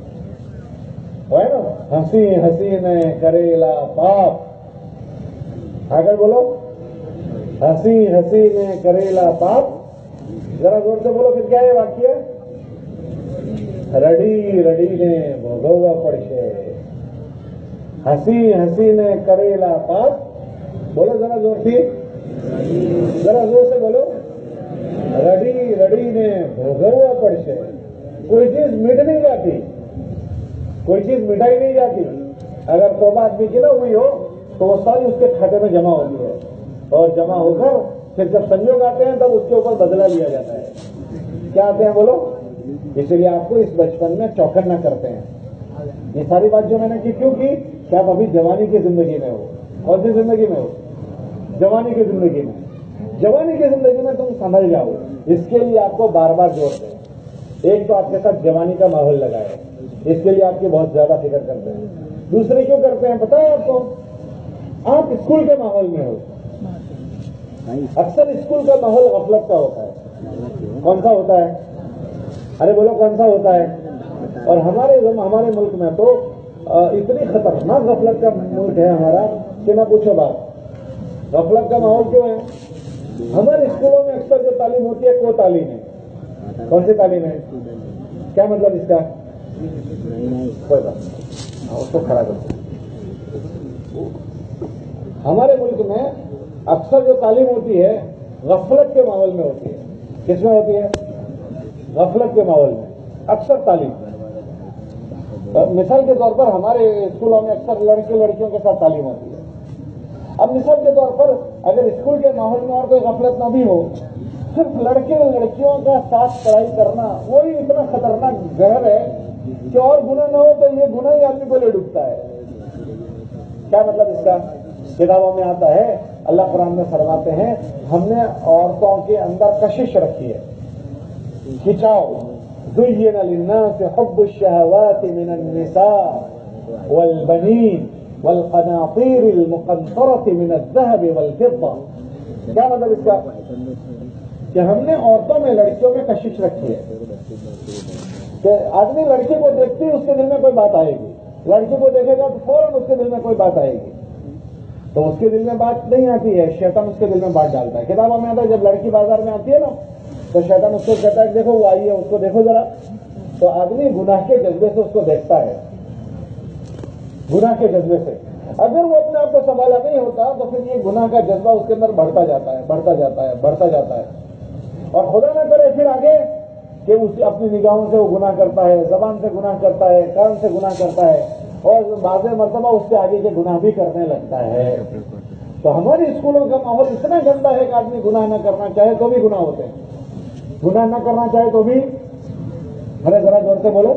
है ना? हंसी हंसी ने करेला पाप, आगे बोलो, हंसी हंसी ने करेला पाप। जरा जोर से बोलो, फिर क्या है वाक्य? रडी रडी ने भोगववा पड़शे, हंसी हंसी ने करेला पाप। बोलो जरा जोर से, जरा जोर से बोलो, रडी रडी ने भोगववा पड़शे। कोई चीज मिट नहीं जाती, कोई चीज मिटाई नहीं जाती। अगर तौबा आदमी की ना हुई हो तो वो सारी उसके खाते में जमा होती है और जमा होकर फिर जब संयोग आते हैं तब उसके ऊपर बदला लिया जाता है। क्या आते हैं बोलो? इसलिए आपको इस बचपन में चौकन्ना करते हैं। ये सारी बात जो मैंने की क्यों की? कि आप अभी जवानी की जिंदगी में हो। कौन सी जिंदगी में हो? जवानी की जिंदगी में। जवानी की जिंदगी में तुम संभल जाओ, इसके लिए आपको बार बार जोड़ते हैं। एक तो आपके साथ जवानी का माहौल लगाए, इसके लिए आपकी बहुत ज्यादा फिक्र करते हैं। दूसरे क्यों करते हैं पता है आपको? आप स्कूल के माहौल में हो। अक्सर स्कूल का माहौल गफलत का होता है। कौन सा होता है? अरे बोलो कौन सा होता है? और हमारे मुल्क में तो इतनी खतरनाक गफलत का मुल्क है हमारा कि ना पूछो बात। गफलत का माहौल क्यों है? हमारे स्कूलों में अक्सर जो तालीम होती है को तालीम है। कौन सी तालीम है? क्या मतलब इसका? कोई बात नहीं, उसको खड़ा करते। हमारे मुल्क में अक्सर जो तालीम होती है गफलत के माहौल में होती है। किसमें होती है? गफलत के माहौल में अक्सर तालीम। मिसाल के तौर पर हमारे स्कूलों में अक्सर लड़के लड़कियों के साथ तालीम होती है। अब मिसाल के तौर पर अगर स्कूल के माहौल में और कोई गफलत न भी हो, सिर्फ लड़के लड़कियों का साथ पढ़ाई करना वही इतना खतरनाक जहर है कि और गुनाह न हो तो ये गुनाह ही आदमी को ले डूबता है। क्या मतलब इसका? किताबों में आता है, अल्लाह कुरान में फरमाते हैं, हमने औरतों के अंदर कशिश रखी है, खिंचाव। ज़ुय्यिना लिन्नासि हुब्बुश शहवाति मिनन निसा वल बनीन वल क़नातीरिल मुक़न्तरति मिनज़ ज़हबि वल फ़िद्दा। क्या मतलब इसका? कि हमने औरतों में, लड़कियों में कशिश रखी है कि आदमी लड़की को देखते ही उसके दिल में कोई बात आएगी, लड़की को देखेगा तो फौरन उसके दिल में कोई बात आएगी। तो उसके दिल में बात नहीं आती है, शैतान उसके दिल में बात डालता है। किताबों में आता है, जब लड़की बाजार में आती है ना तो शैतान उसको कहता है देखो वो आई है, उसको देखो जरा। तो आदमी गुनाह के जज्बे से उसको देखता है, गुनाह के जज्बे से। अगर वो अपने आप को संभाला नहीं होता तो फिर ये गुनाह का जज्बा उसके अंदर बढ़ता जाता है, बढ़ता जाता है, बढ़ता जाता है। और खुदा न करे फिर आगे कि उसे अपनी निगाहों से वो गुनाह करता है, जबान से गुनाह करता है, कान से गुनाह करता है और बाज़े मर्तबा उससे आगे के गुनाह भी करने लगता है। तो हमारे स्कूलों का माहौल इतना गंदा है कि आदमी गुनाह न करना चाहे तो भी गुनाह होते हैं, गुनाह न करना चाहे तो भी। अरे जरा जोर से बोलो।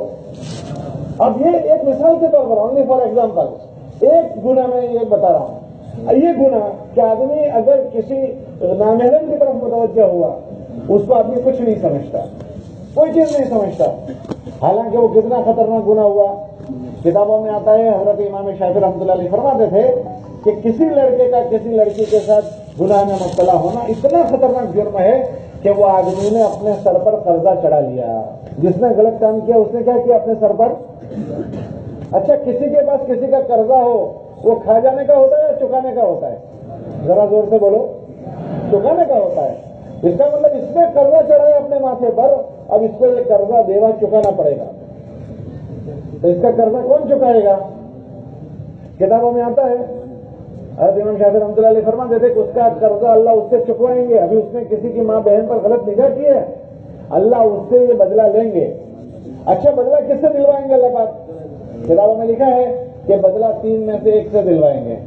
अब ये एक मिसाल के तौर पर, ओनली फॉर एग्जाम्पल, एक गुनाह में ये बता रहा हूं। ये गुनाह कि आदमी अगर किसी नामहरम की तरफ मुतवज्जह हुआ, उसको आदमी कुछ नहीं समझता, कोई चीज नहीं समझता, हालांकि वो कितना खतरनाक गुनाह हुआ। किताबों में आता है, हजरत इमाम शाफी रहमतुल्लाह अलैह फरमाते थे कि किसी लड़के का किसी लड़की के साथ गुनाह में मुब्तला होना इतना खतरनाक जुर्म है कि वो आदमी ने अपने सर पर कर्जा चढ़ा लिया। जिसने गलत काम किया उसने क्या किया? अपने सर पर। अच्छा, किसी के पास किसी का कर्जा हो, वो खा जाने का होता है या चुकाने का होता है? जरा जोर से बोलो। चुकाने का होता है। इसका मतलब इसने कर्जा चढ़ाया अपने माथे पर, अब इसको ये कर्जा देवा चुकाना पड़ेगा। तो इसका कर्जा कौन चुकाएगा? किताबों में आता है। हज़रत इमाम शाफी रहमतुल्लाह अलैह फरमाते थे कि उसका कर्जा अल्लाह उससे चुकवाएंगे। अभी उसने किसी की माँ बहन पर गलत निगाह की है, अल्लाह उससे ये बदला लेंगे। अच्छा, बदला किससे दिलवाएंगे अल्लाह पाक? किताबों में लिखा है कि बदला 3 में से 1 से दिलवाएंगे।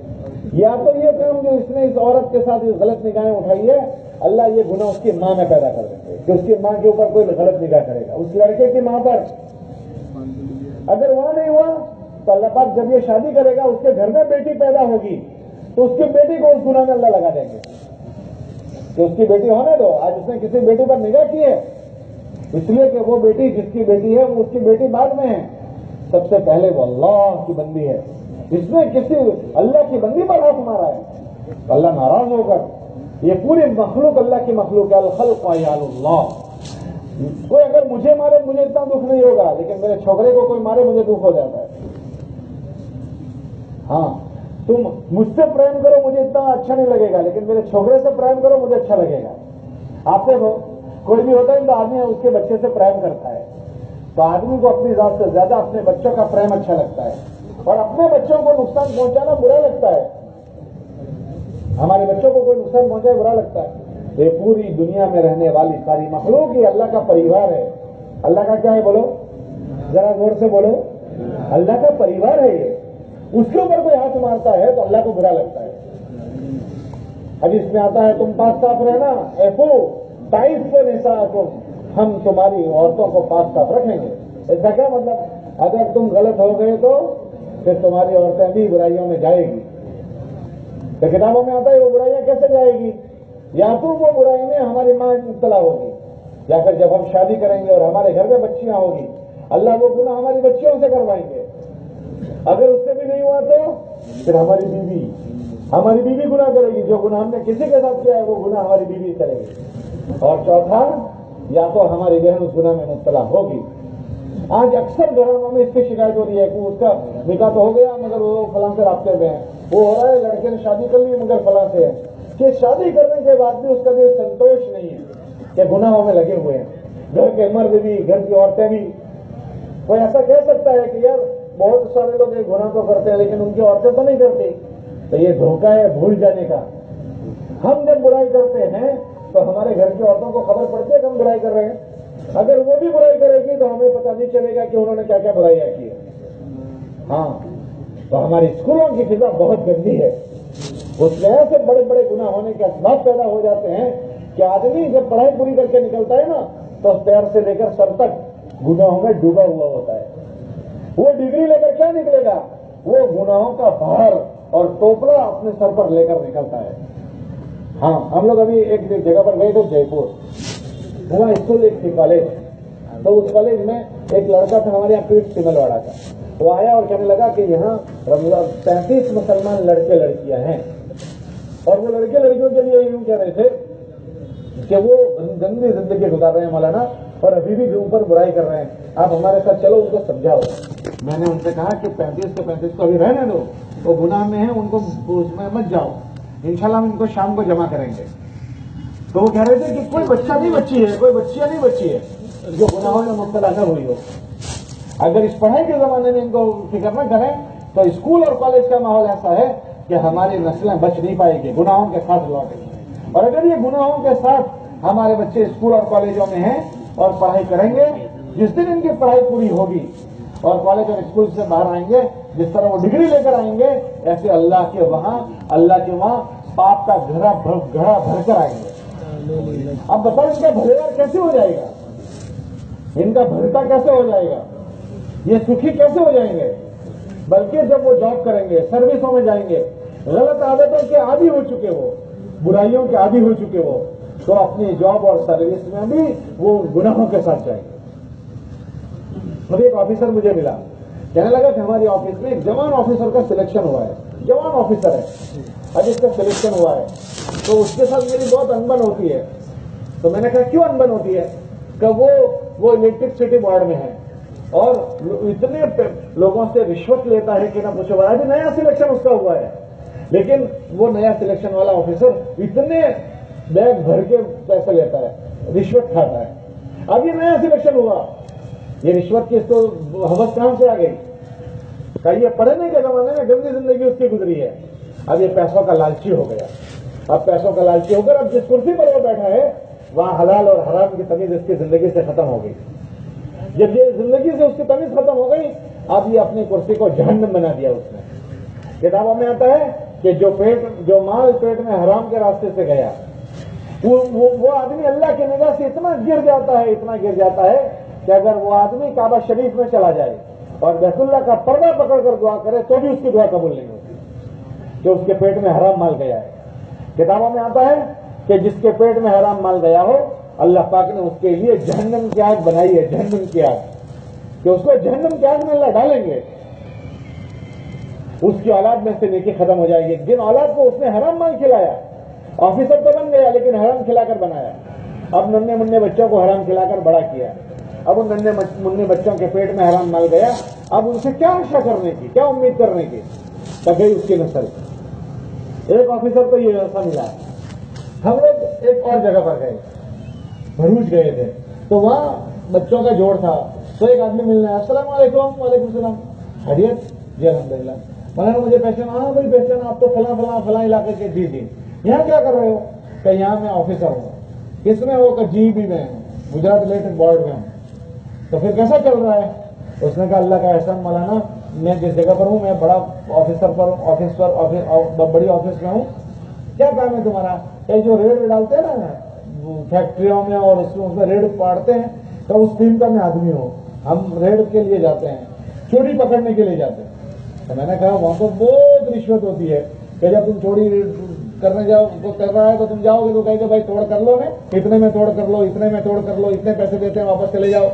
या तो ये काम जो इसने इस औरत के साथ इस गलत निगाहें उठाई है, अल्लाह ये गुनाह उसकी माँ में पैदा कर देंगे कि उसकी माँ के ऊपर कोई गलत निगाह करेगा, उस लड़के की माँ पर। अगर वहां नहीं हुआ तो अल्लाह पाक जब ये शादी करेगा, उसके घर में बेटी पैदा होगी तो उसकी बेटी को उस गुनाह में अल्लाह लगा देंगे कि उसकी बेटी होने दो। आज उसने किसी बेटी पर निगाह की है, इसलिए कि वो बेटी जिसकी बेटी है वो उसकी बेटी बाद में है, सबसे पहले वो अल्लाह की बंदी है। इसने किसी अल्लाह की बंदी पर हाथ मारा है, अल्लाह नाराज होकर, ये पूरी मखलूक अल्लाह की मखलूक है। अल खल्क़ अयालुल्लाह। कोई अगर मुझे मारे मुझे इतना दुख नहीं होगा, लेकिन मेरे छोकरे को कोई मारे मुझे दुख हो जाता है। हाँ, तुम मुझसे प्रेम करो मुझे इतना अच्छा नहीं लगेगा, लेकिन मेरे छोकरे से प्रेम करो मुझे अच्छा लगेगा। आप देखो, कोई भी होता है तो आदमी उसके बच्चे से प्रेम करता है, तो आदमी को अपनी जात से ज्यादा अपने बच्चों का प्रेम अच्छा लगता है, और अपने बच्चों को नुकसान पहुंचाना बुरा लगता है। हमारे बच्चों को कोई नुकसान पहुंचाए बुरा लगता है। ये पूरी दुनिया में रहने वाली सारी मखलूक ये अल्लाह का परिवार है। अल्लाह का क्या है बोलो, जरा जोर से बोलो, अल्लाह का परिवार है ये। उसके ऊपर कोई हाथ मारता है तो अल्लाह को बुरा लगता है। हदीस में आता है तुम पाक साफ रहना, ऐफो ताइफ निसाकुम, हम तुम्हारी औरतों को पाक साफ रखेंगे। इसका क्या मतलब, अगर तुम गलत हो गए तो फिर तुम्हारी औरतें भी बुराइयों में जाएगी। तो किताबों में आता है वो बुराइयां कैसे जाएगी, या तो वो बुराई में हमारी मां मुब्तला होगी, या फिर जब हम शादी करेंगे और हमारे घर में बच्चियां होगी, अल्लाह वो गुनाह हमारी बच्चियों से करवाएंगे। अगर उससे भी नहीं हुआ तो फिर हमारी बीवी गुनाह करेगी। जो गुनाह हमने किसी के साथ किया है वो गुनाह हमारी बीवी करेगी। और चौथा, या तो हमारी बहन उस गुनाह में मुब्तला होगी। आज अक्सर घरों में इसकी शिकायत हो रही है कि उसका निकाह तो हो गया मगर वो फलां से रास्ते में है, वो हो रहा है, लड़के ने शादी कर ली मगर फलां से है, कि शादी करने के बाद भी उसका दिल संतोष नहीं है कि गुनाहों में लगे हुए हैं। घर के मर्द भी, घर की औरतें भी। कोई ऐसा कह सकता है कि यार बहुत सारे लोग ये गुनाह तो करते हैं लेकिन उनकी औरतें तो नहीं करती, तो ये धोखा है भूल जाने का। हम जब बुराई करते हैं तो हमारे घर की औरतों को खबर पड़ती है कि हम बुराई कर रहे हैं। अगर वो भी बुराई करेगी तो हमें पता नहीं चलेगा कि उन्होंने क्या क्या बुराइयां की है। हाँ, तो हमारी स्कूलों की फिजा बहुत गंदी है। उसमें ऐसे बड़े बड़े गुनाह होने के असबाब पैदा हो जाते हैं कि आदमी जब पढ़ाई पूरी करके निकलता है ना तो पैर से लेकर सर तक गुनाहों में डूबा हुआ होता है। वो डिग्री लेकर क्या निकलेगा, वो गुनाहों का भार और टोकरा अपने सर पर लेकर निकलता है। हाँ, हम लोग अभी एक जगह पर गए थे, जयपुर, वहाँ स्कूल एक थी कॉलेज, तो उस कॉलेज में एक लड़का था हमारे यहाँ पीठ सिमलवाड़ा का। वो आया और कहने लगा कि यहाँ 35 मुसलमान लड़के लड़कियां हैं, और वो लड़के लड़कियों के लिए यूं कह रहे थे कि वो गंदी जिंदगी गुजार रहे हैं मौलाना, और अभी भी ऊपर बुराई कर रहे हैं, आप हमारे साथ चलो उनको समझाओ। मैंने उनसे कहा कि 35 के 35 को अभी रहने दो, वो गुनाह में है, उनको उसमें मत जाओ, इंशाल्लाह हम इनको शाम को जमा करेंगे। तो वो कह रहे थे कि कोई बच्चा नहीं बच्ची है, कोई बच्चियां नहीं बच्ची है जो गुनाहों में मुब्तला न हुई हो। अगर इस पढ़ाई के जमाने में इनको फिक्र न करें तो स्कूल और कॉलेज का माहौल ऐसा है कि हमारी नस्लें बच नहीं पाएगी, गुनाहों के साथ लौटेंगी। और अगर ये गुनाहों के साथ हमारे बच्चे स्कूल और कॉलेजों में हैं और पढ़ाई करेंगे, जिस दिन इनकी पढ़ाई पूरी होगी और कॉलेज और स्कूल से बाहर आएंगे, जिस तरह वो डिग्री लेकर आएंगे, ऐसे अल्लाह के वहां पाप का घड़ा भरकर आएंगे। अब बताओ इनका भलेदार कैसे हो जाएगा, इनका भरता कैसे हो जाएगा, ये सुखी कैसे हो जाएंगे। बल्कि जब वो जॉब करेंगे, सर्विसों में जाएंगे, गलत आदतों के आदी हो चुके हो, बुराइयों के आदी हो चुके हो, तो अपनी जॉब और सर्विस में भी वो गुनाहों के साथ जाएंगे। एक ऑफिसर मुझे मिला, कहने लगा कि हमारी ऑफिस में एक जवान ऑफिसर का सिलेक्शन हुआ है, जवान ऑफिसर है, आज इसका सिलेक्शन हुआ है, तो उसके साथ मेरी बहुत अनबन होती है। तो मैंने कहा क्यों अनबन होती है, कि वो इलेक्ट्रिसिटी बोर्ड में है और इतने लोगों से रिश्वत लेता है कि ना पूछो। अभी नया सिलेक्शन उसका हुआ है, लेकिन वो नया सिलेक्शन वाला ऑफिसर इतने बैग भर के पैसे लेता है, रिश्वत खाता है। अब ये नया सिलेक्शन हुआ, ये रिश्वत की इसको हवस कहां से आ गई। ये पढ़ने के जमाने में गंदी जिंदगी उसकी गुजरी है। अब ये पैसों का लालची हो गया। अब पैसों का लालची होकर अब जिस कुर्सी पर वो बैठा है वहां हलाल और हराम की तमीज इसकी जिंदगी से खत्म हो गई। जब ये जिंदगी से उसकी तमीज खत्म हो गई, अब ये अपनी कुर्सी को जहन्नम बना दिया उसने। किताबों में आता है कि जो माल पेट में हराम के रास्ते से गया, वो आदमी अल्लाह की निगाह से इतना गिर जाता है कि अगर वो आदमी काबा शरीफ में चला जाए और बैतुल्लाह का पर्दा पकड़कर दुआ करे तो भी उसकी दुआ कबूल नहीं होती, जो उसके पेट में हराम माल गया है। किताबों में आता है कि जिसके पेट में हराम माल गया हो, अल्लाह पाक ने उसके लिए जहन्नम की आग बनाई है, जहन्नम की आग, कि उसको जहन्नम की आग में अल्लाह डालेंगे। उसकी औलाद में से नेकी खत्म हो जाएगी। जिन औलाद को उसने हराम माल खिलाया, ऑफिसर तो बन गया लेकिन हराम खिलाकर बनाया, अब नन्हे मुन्ने बच्चों को हराम खिलाकर बड़ा किया। अब उन नन्हे मुन्ने बच्चों के पेट में हराम माल गया, अब उनसे क्या आशा करने की, क्या उम्मीद करने की, तब गई उसकी नस्ल। एक ऑफिसर को ये ऐसा मिला। हम लोग एक और जगह पर गए, भरूच गए थे, तो वहां बच्चों का जोड़ था। तो एक आदमी मिलने आया, अस्सलाम वालेकुम। वालेकुम सलाम। खैरियत? जी अल्हम्दुलिल्लाह। मैंने मुझे पहचान? हाँ भाई पहचान, आप तो फला इलाके के। जी। यहाँ क्या कर रहे हो? कि यहाँ मैं ऑफिसर हूँ। किसमें हो? कि जीबी में, गुजरात इलेक्ट्रिक बोर्ड में हूँ। तो फिर कैसा चल रहा है? उसने कहा अल्लाह का एहसान मौलाना, मैं जिस जगह पर हूँ मैं बड़ा ऑफिसर पर ऑफिस बड़ी ऑफिस में हूँ। क्या काम है तुम्हारा? कई जो रेड डालते हैं ना फैक्ट्रियों में और उसमें रेड पाड़ते हैं, तो उस टीम का मैं आदमी हूँ। हम रेड के लिए जाते हैं, चोरी पकड़ने के लिए जाते हैं। तो मैंने कहा वहां तो बहुत रिश्वत होती है कि जब तुम चोरी करने जाओ, तो कर रहा है तो तुम जाओगे तो कहेंगे भाई तोड़ कर लो, इतने में तोड़ कर लो, इतने में तोड़ कर लो, इतने पैसे देते हैं, वापस चले जाओ।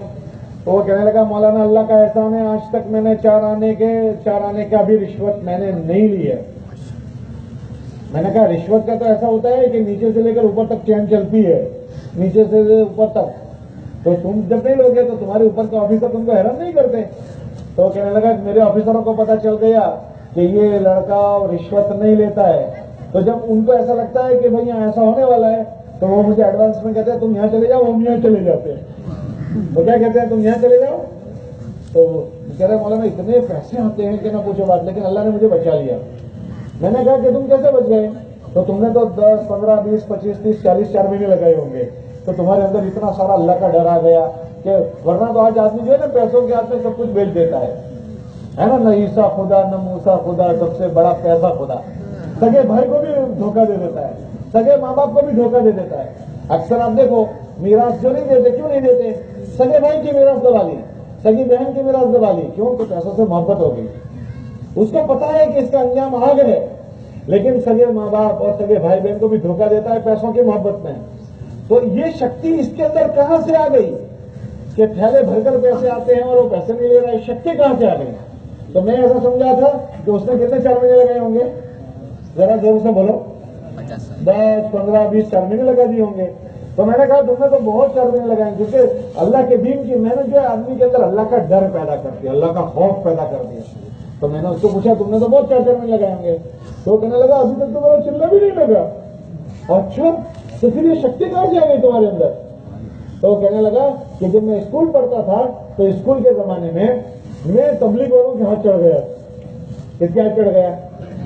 तो वो कहने लगा मौलाना अल्लाह का एहसान है, आज तक मैंने चार आने का भी रिश्वत मैंने नहीं ली है। मैंने कहा रिश्वत का तो ऐसा होता है कि नीचे से लेकर ऊपर तक चैन चलती है, नीचे से ऊपर तक। तो तुम जब नहीं लोगे तो तुम्हारे ऊपर का ऑफिसर तुमको हैरान नहीं करते? तो कहने लगा मेरे ऑफिसरों को पता चल गया कि ये लड़का रिश्वत नहीं लेता है। तो जब उनको ऐसा लगता है कि भाई यहाँ ऐसा होने वाला है, तो वो मुझे एडवांस में कहते हैं तुम यहाँ चले जाओ, हम यहाँ चले जाते हैं। तो क्या कहते हैं तुम यहाँ चले जाओ? तो कह रहे मौलाना इतने पैसे आते हैं कि ना पूछो बात, लेकिन अल्लाह ने मुझे बचा लिया। मैंने कहा कि तुम कैसे बच गए? तो तुमने तो 10, 15, 20, 25, 30, 40 4 महीने लगाए होंगे, तो तुम्हारे अंदर इतना सारा अल्लाह का डर आ गया कि वरना तो आज आदमी जो है ना पैसों के हाथ में सब कुछ बेच देता है ना, न ईसा खुदा न मूसा खुदा, सबसे बड़ा पैसा खुदा। सगे भाई को भी धोखा दे देता है, सगे माँ बाप को भी धोखा दे देता है। अक्सर आप देखो मीरास जो नहीं देते, क्यों नहीं देते? सगे भाई की मीरास दबा ली, सगी बहन की मीरास दबा ली, क्यों? तो पैसों से मोहब्बत हो गई। उसको पता है कि इसका अंजाम आग है, लेकिन सगे माँ बाप और सगे भाई बहन को भी धोखा देता है पैसों की मोहब्बत में। तो ये शक्ति इसके अंदर कहां से आ गई कि थैले भरकर पैसे आते हैं और वो पैसे नहीं ले रहा है? शक्ति कहां से आ गई? तो मैं ऐसा समझा था कि उसने कितने 4 महीने लगाए होंगे? जरा जोर से बोलो। 10, 15, 20 4 महीने लगा दिए होंगे। तो मैंने कहा तुमने तो बहुत 4 महीने लगाए, क्योंकि अल्लाह के दीन की मेहनत जो है आदमी के अंदर अल्लाह का डर पैदा करती है, अल्लाह का खौफ पैदा करती है। तो मैंने उसको पूछा तुमने तो बहुत 4 महीने लगाए होंगे? तो कहने लगा अभी तक तो मेरा चिल्ला भी नहीं लगा। अच्छा, तो फिर ये शक्ति कहां से आ गई तुम्हारे अंदर? तो कहने लगा कि जब मैं स्कूल पढ़ता था तो स्कूल के जमाने में मैं तबलीग वालों के हाथ चढ़ गया। किसके हाथ चढ़ गया?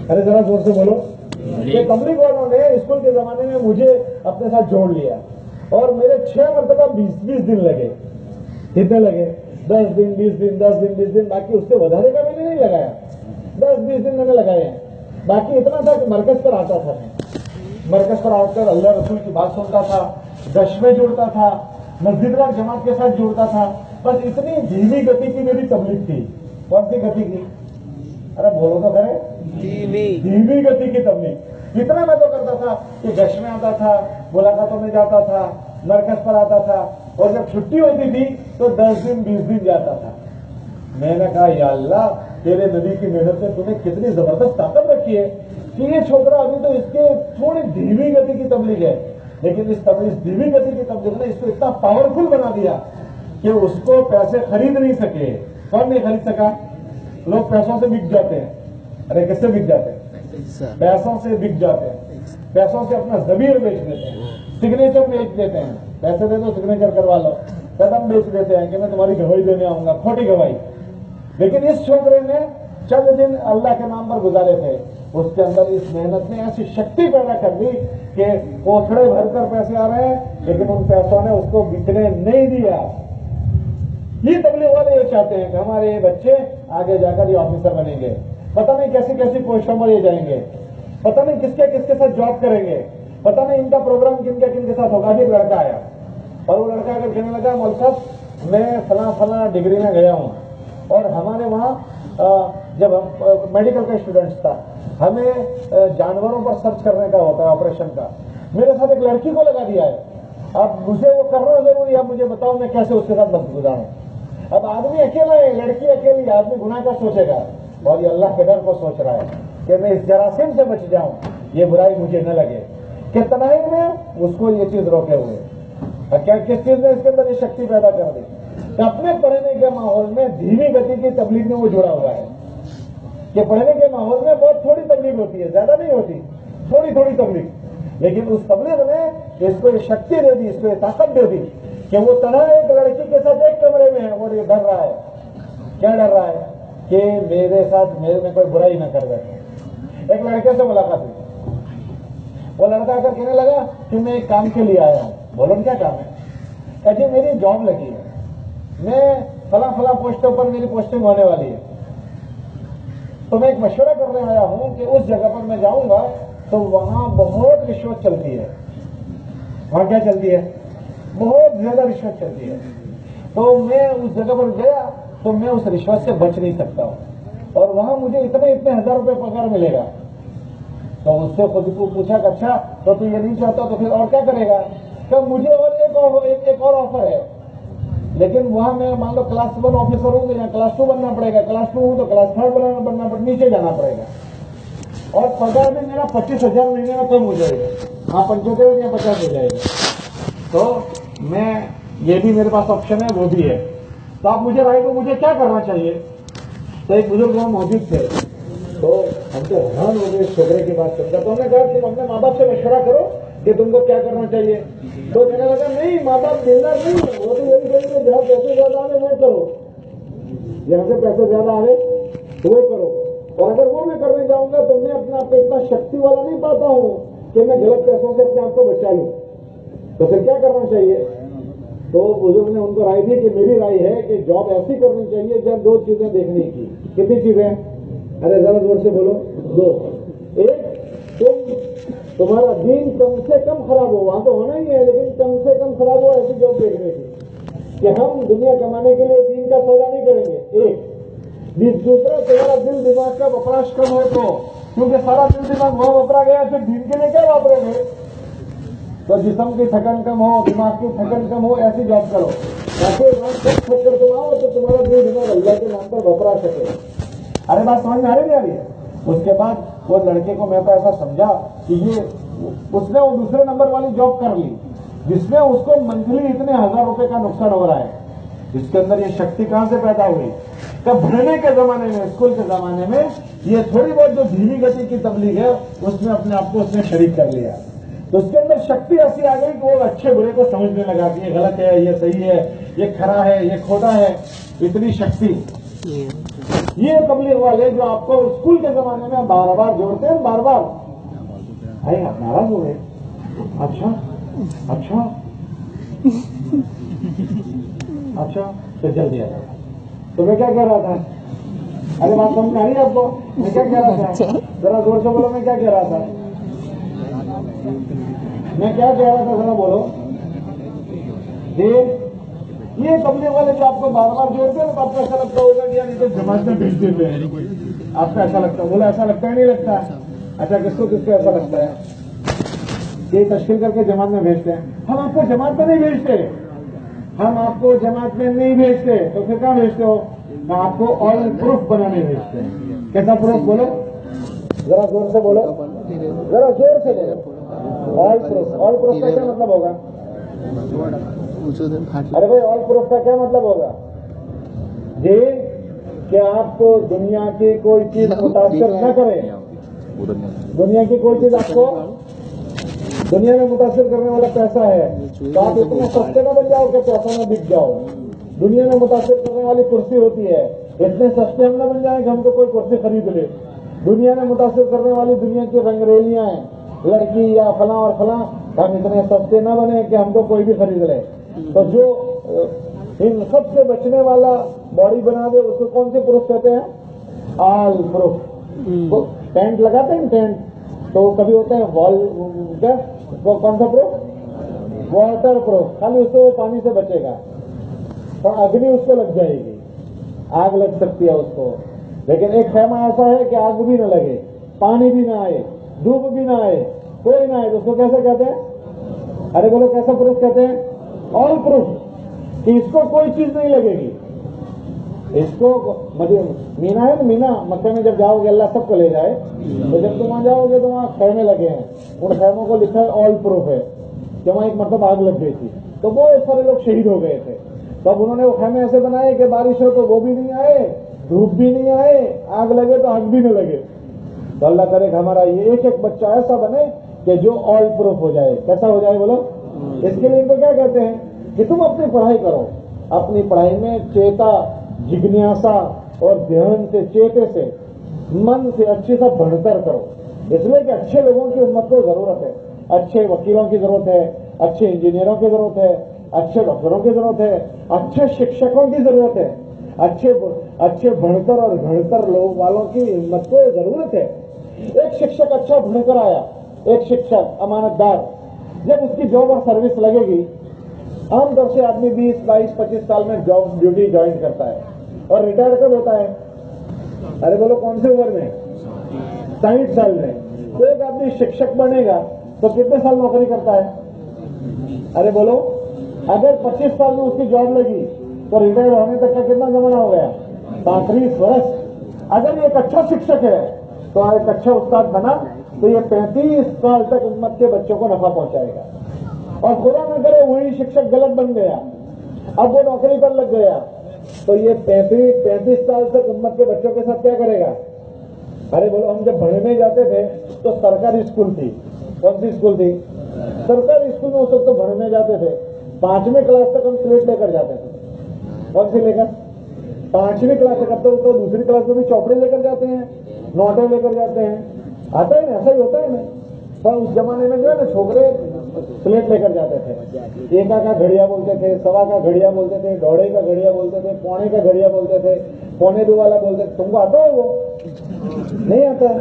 अरे जरा जोर से बोलो। कि तबलीग वालों ने स्कूल के जमाने में मुझे अपने साथ जोड़ लिया और मेरे 6 मरतबा 20 दिन लगे। कितने लगे? 10 दिन 20 दिन 10 दिन 20 दिन, बाकी उससे વધારે का मैंने नहीं लगाया। 10-20 दिन मैंने लगाए हैं। बाकी इतना था कि मरकज पर आता था, मैं मरकज पर आकर अल्लाह रसूल की बात सुनता था, गश में जुड़ता था, मस्जिदवार जमात के साथ जुड़ता था। बस इतनी धीमी गति की मेरी तबलीग थी। कौन सी गति की? अरे बोलो तो करें। धीमी गति की तबलीग। इतना मैं तो करता था कि गश में आता था, मुलाकातों में जाता था, मरकज पर आता था, और जब छुट्टी होती थी तो 10 दिन 20 दिन जाता था। मैंने कहा या अल्लाह, तेरे नबी की मेहनत ने तुम्हें कितनी जबरदस्त ताकत रखी है कि ये छोकरा अभी तो इसके थोड़ी धीमी गति की तबलीग है, लेकिन इस धीमी गति की तबलीग ने इसको इतना पावरफुल बना दिया कि उसको पैसे खरीद नहीं सके। कौन नहीं खरीद सका? लोग पैसों से बिक जाते हैं। अरे किससे बिक जाते हैं? पैसों से बिक जाते हैं। पैसों से अपना जमीर बेच देते हैं, सिग्नेचर बेच देते हैं। पैसे दे दो सिग्नेचर करवा लो, कदम बेच देते हैं कि मैं तुम्हारी गवाही देने आऊंगा, खोटी गवाही। लेकिन इस छोकरे ने चंद दिन अल्लाह के नाम पर गुजारे थे, उसके अंदर इस मेहनत ने ऐसी शक्ति पैदा कर दी कि कोथड़े भरकर पैसे आ रहे हैं, लेकिन उन पैसों ने उसको बिकने नहीं दिया। ये तबलीग वाले ये चाहते हैं कि हमारे बच्चे आगे जाकर ये ऑफिसर बनेंगे, पता नहीं कैसी कैसी पोस्टों पर ये जाएंगे, पता नहीं किसके किसके साथ जॉब करेंगे, पता नहीं इनका प्रोग्राम किनके साथ होगा। अभी एक लड़का आया और वो लड़का अगर कहने लगा, मौलवी साहब मैं फला डिग्री में गया हूं और हमारे वहां जब हम मेडिकल का स्टूडेंट्स था, हमें जानवरों पर सर्च करने का होता है ऑपरेशन का, मेरे साथ एक लड़की को लगा दिया है, अब मुझे वो करना जरूरी है, अब मुझे बताओ मैं कैसे उसके साथ वक्त गुजारूं। अब आदमी अकेला है, लड़की अकेली, आदमी गुनाह का सोचेगा और ये अल्लाह के डर को सोच रहा है कि मैं इस जरासीम से बच जाऊं, ये बुराई मुझे न लगे। कि तनाइम में उसको ये चीज रोके हुए, क्या किस चीज ने इसके अंदर ये शक्ति पैदा कर दी कि अपने पढ़ने के माहौल में धीमी गति की तबलीग में वो जुड़ा हुआ है। कि पढ़ने के माहौल में बहुत थोड़ी तबलीग होती है, ज्यादा नहीं होती, थोड़ी थोड़ी तबलीग, लेकिन उस तबलीग ने इसको ये शक्ति दे दी, इसको ये ताकत दे दी कि वो तन्हा एक लड़की के साथ एक कमरे में है और ये डर रहा है। क्या डर रहा है कि मेरे साथ मेरे में कोई बुराई न कर बैठे। एक लड़के से मुलाकात हुई, वो लड़का आकर कहने लगा कि मैं एक काम के लिए आया हूं। बोलो क्या काम है? कहा मेरी जॉब लगी है, मैं फला पोस्टों पर मेरी पोस्टिंग होने वाली है, तो मैं एक मशवरा करने आया हूं कि उस जगह पर मैं जाऊंगा तो वहां बहुत रिश्वत चलती है। वहां क्या चलती है? बहुत ज्यादा रिश्वत चलती है। तो मैं उस जगह पर गया तो मैं उस रिश्वत से बच नहीं सकता हूं और वहां मुझे इतने 1000 रुपए पगार मिलेगा। तो उससे खुद को पूछा कि अच्छा तो तू ये नहीं चाहता तो फिर और क्या करेगा? तो मुझे और एक और ऑफर है, लेकिन वहां मैं मान लो क्लास 1 ऑफिसर हूं तो यहाँ क्लास 2 बनना पड़ेगा, क्लास 2 हूं तो क्लास 3 बनना पड़ेगा, नीचे जाना पड़ेगा और पगार में मेरा 25,000 महीने में कम हो जाएगा। हाँ 75 या 50 हो जाएगा। तो मैं ये भी मेरे पास ऑप्शन है, वो भी है। तो आप मुझे राय दो मुझे क्या करना चाहिए? तो एक बुजुर्ग वहां मौजूद थे, तो हम तो हैरान हो गए छोकरे की बात करता। तो हमने कहा तुम अपने माँ बाप से मशवरा करो कि तुमको क्या करना चाहिए। तो कहने लगा नहीं माँ बाप मिलना नहीं, वो तो यही कहेंगे जहाँ पैसे ज्यादा आने वो करो, जहाँ से पैसे ज्यादा आने वो करो। और अगर वो मैं करने जाऊंगा तो मैं अपने आप को इतना शक्ति वाला नहीं पाता हूँ कि मैं गलत पैसों से अपने आप को बचा लूं, तो फिर क्या करना चाहिए? तो बुजुर्ग ने उनको राय दी कि मेरी राय है कि जॉब ऐसी करनी चाहिए जब 2 चीजें देखने की। कितनी चीजें? अरे जरा जोर से बोलो। 2। एक, तुम्हारा दीन कम से कम खराब हो, वहां तो होना ही है, लेकिन कम से कम खराब हो ऐसी जॉब देखने की कि हम दुनिया कमाने के लिए दीन का सौदा नहीं करेंगे। एक। दूसरा, तुम्हारा दिल दिमाग का वपराश कम है, तो क्योंकि सारा दिल दिमाग वहां वपरा गया फिर दीन के लिए क्या वापरोगे? तो जिस्म की थकन कम हो, दिमाग की थकन कम हो, ऐसी जॉब करो ताकि वहां सब थक कर तुम आओ तो तुम्हारा दिल दिमाग अल्लाह के नाम पर वपरा सके। अरे बात समझ में आ रही है? उसके बाद वो लड़के को मैं तो ऐसा समझा कि ये उसने वो दूसरे नंबर वाली जॉब कर ली जिसमें उसको मंथली इतने 1000 रुपए का नुकसान हो रहा है। इसके अंदर ये शक्ति कहां से पैदा हुई? तब पढ़ने के जमाने में, स्कूल के जमाने में ये थोड़ी बहुत जो धीमी गति की तबलीग है उसमें अपने आप को उसने शरीक कर लिया, तो उसके अंदर शक्ति ऐसी आ गई कि वो अच्छे बुरे को समझने लगा कि ये गलत है, ये सही है, ये खरा है, ये खोटा है। इतनी शक्ति ये तबलीग वाले जो आपको स्कूल के जमाने में बार बार जोड़ते हैं, बार बार अरे आप नाराज हो गए? अच्छा तो जल्दी आ जाए। तो मैं क्या कह रहा था? अरे बात समझ आ रही है आपको? मैं क्या कह रहा था? जरा जोर से बोलो, मैं क्या कह रहा था? मैं क्या कह रहा था जरा बोलो। ये तबलीग वाले जो आपको बार बार जोड़ते हैं तो आपको ऐसा लगता होगा कि यार ये तो जमात में भेज देते हैं। आपको ऐसा लगता है? बोला ऐसा लगता है नहीं लगता? अच्छा किसको ऐसा लगता है? ये तश्कील करके जमात में भेजते हैं। हम आपको जमात में नहीं भेजते, हम आपको जमात में नहीं भेजते, तो फिर कहाँ भेजते हो? आपको ऑयल प्रूफ बनाने भेजते हैं। कैसा प्रूफ? बोलो जरा जोर से बोलो, जरा जोर से बोलो। Oil proof. ऑयल प्रूफ का क्या मतलब होगा? अरे भाई ऑयल प्रूफ का क्या मतलब होगा जी? कि आपको दुनिया की कोई चीज मुतासिर न करे, दुनिया की कोई चीज आपको दुनिया में मुतासिर करने वाला पैसा है तो आप इतने सस्ते न बन जाओ कि पैसा में बिक जाओ। दुनिया में मुतासिर करने वाली कुर्सी होती है, इतने सस्ते हम न बन जाए कि हमको कोई कुर्सी खरीद ले। दुनिया में मुतासिर करने वाली दुनिया की रंगरेलियां हैं, लड़की या फला और फला, हम इतने सस्ते न बने कि हमको कोई भी खरीद ले। तो जो इन सबसे बचने वाला बॉडी बना दे उसको कौन से प्रूफ कहते हैं? All proof. तो टेंट लगाते हैं टेंट, तो कभी होते हैं वॉल, क्या वो कौन सा प्रूफ? Water proof. खाली उसको पानी से बचेगा, तो अग्नि उसको लग जाएगी, आग लग सकती है उसको। लेकिन एक खेमा ऐसा है कि आग भी न लगे, पानी भी ना आए, धूप भी ना आए, कोई ना आए, तो उसको कैसे कहते हैं? अरे बोलो कैसा प्रूफ कहते हैं? ऑल प्रूफ, कि इसको कोई चीज नहीं लगेगी। इसको मीना है ना, मीना मक्के में जब जाओगे अल्लाह सबको ले जाए, तो जब तुम वहां जाओगे तो वहां खेमे लगे हैं, उन खेमों को लिखा है ऑल प्रूफ है। जब वहां एक मतलब आग लग गई थी तो बहुत सारे लोग शहीद हो गए थे, तब उन्होंने वो खेमे ऐसे बनाए कि बारिश हो तो वो भी नहीं आए, धूप भी नहीं आए, आग लगे तो आग भी न लगे। तो अल्लाह करे कि हमारा ये एक एक बच्चा ऐसा बने कि जो ऑल प्रूफ हो जाए। कैसा हो जाए बोलो? इसके लिए इनको क्या कहते हैं कि तुम अपनी पढ़ाई करो, अपनी पढ़ाई में चेता, जिज्ञासा और ध्यान से, चेते से, मन से अच्छे से बढ़कर करो। इसलिए कि अच्छे लोगों की उम्मत को जरूरत है, अच्छे वकीलों की जरूरत है, अच्छे इंजीनियरों की जरूरत है, अच्छे डॉक्टरों की जरूरत है, अच्छे शिक्षकों की जरूरत है, अच्छे भणकर और गणकर लोग वालों की हिम्मत को जरूरत है। एक शिक्षक अच्छा भणकर आया, एक शिक्षक अमानतदार, जब उसकी जॉब और सर्विस लगेगी, आमतौर से आदमी 20, 22, 25 साल में जॉब ड्यूटी ज्वाइन करता है और रिटायर कब होता है? अरे बोलो कौन सी उम्र में? 60 साल में। तो एक आदमी शिक्षक बनेगा तो कितने साल नौकरी करता है? अरे बोलो, अगर 25 साल में उसकी जॉब लगी तो रिटायर होने तक का कितना जमाना हो गया? 35 वर्ष। अगर एक अच्छा शिक्षक है तो एक अच्छा उस्ताद बना तो ये 35 साल तक उम्मत के बच्चों को नफा पहुंचाएगा। और खुदा न करे वही शिक्षक गलत बन गया, अब वो नौकरी पर लग गया, तो ये 35 साल तक उम्मत के बच्चों के साथ क्या करेगा? अरे बोलो, हम जब पढ़ने जाते थे तो सरकारी स्कूल थी। कौन सी स्कूल थी? सरकारी स्कूल में उस वक्त तो पढ़ने जाते थे, 5वीं क्लास तक हम स्लेट लेकर जाते थे। कौन सी लेकर? 5वीं क्लास तक। अब तो दूसरी क्लास में भी चौपड़े लेकर जाते हैं, नोटे लेकर जाते हैं, आता है ना, ऐसा ही होता है ना। पर उस जमाने में जो है ना, छोकरे स्लेट लेकर जाते थे। एका का घड़िया बोलते थे, सवा का घड़िया बोलते थे, दौड़े का घड़िया बोलते थे, पौने का घड़िया बोलते थे, पौने 2 वाला बोलते थे। तुमको आता है वो? नहीं आता है।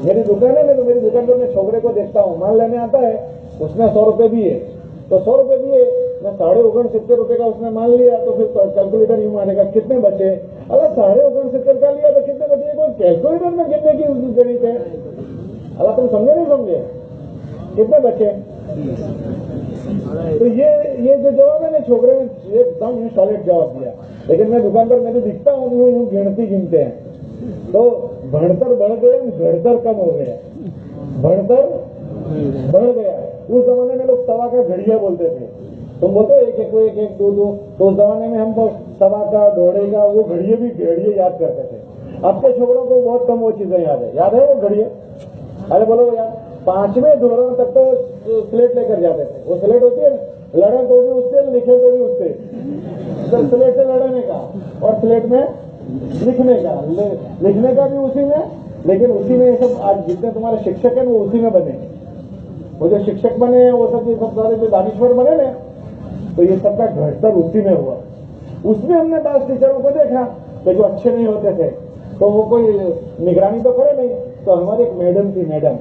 मेरी दुकान है ना, तो मेरी दुकान पर मैं छोकरे को देखता हूँ, माल लेने आता है, उसमें 100 रुपए दिए, तो 100 रुपए दिए, मैं 69.5 रुपए का उसने माल लिया, तो फिर कैलकुलेटर यूं मारेगा कितने बचे। अगर 69.5 का लिया तो कितने बचे? कोई कैलकुलेटर में गिनने की गणित है? अगर तुम समझे नहीं समझे कितने बचे? तो ये जो जवाब है ना, छोकरे ने एकदम सॉलिड जवाब दिया। लेकिन मैं दुकान पर मैंने दिखता हूँ कि वो यूं गिनते हैं, तो भणतर बढ़ गया, घड़तर कम हो गया। भणतर बढ़ गया। उस जमाने में लोग सवा का घड़िया बोलते थे, तुम बोलते हो एक एक 2 तो उस जमाने में हम तो सवा का, दौड़े का, वो घड़िए याद करते थे। अब के छोकरों को बहुत कम वो चीजें याद है वो घड़िए? अरे बोलो यार, 5वें धोरण तक तो स्लेट लेकर जाते थे। वो स्लेट होती है, लड़े तो भी उससे, लिखे तो भी उससे। तो स्लेट से लड़ने का और स्लेट में लिखने का, लिखने का भी उसी में। लेकिन उसी में ये सब आज जितने तुम्हारे शिक्षक हैं वो उसी में बने। वो जो शिक्षक बने हैं वो सब सारे जो दानिश्वर बने ना, तो ये सबका घड़तर उसी में हुआ। उसमें हमने 10 टीचरों को देखा कि जो अच्छे नहीं होते थे तो वो कोई निगरानी तो करे नहीं। तो हमारी एक मैडम थी, मैडम,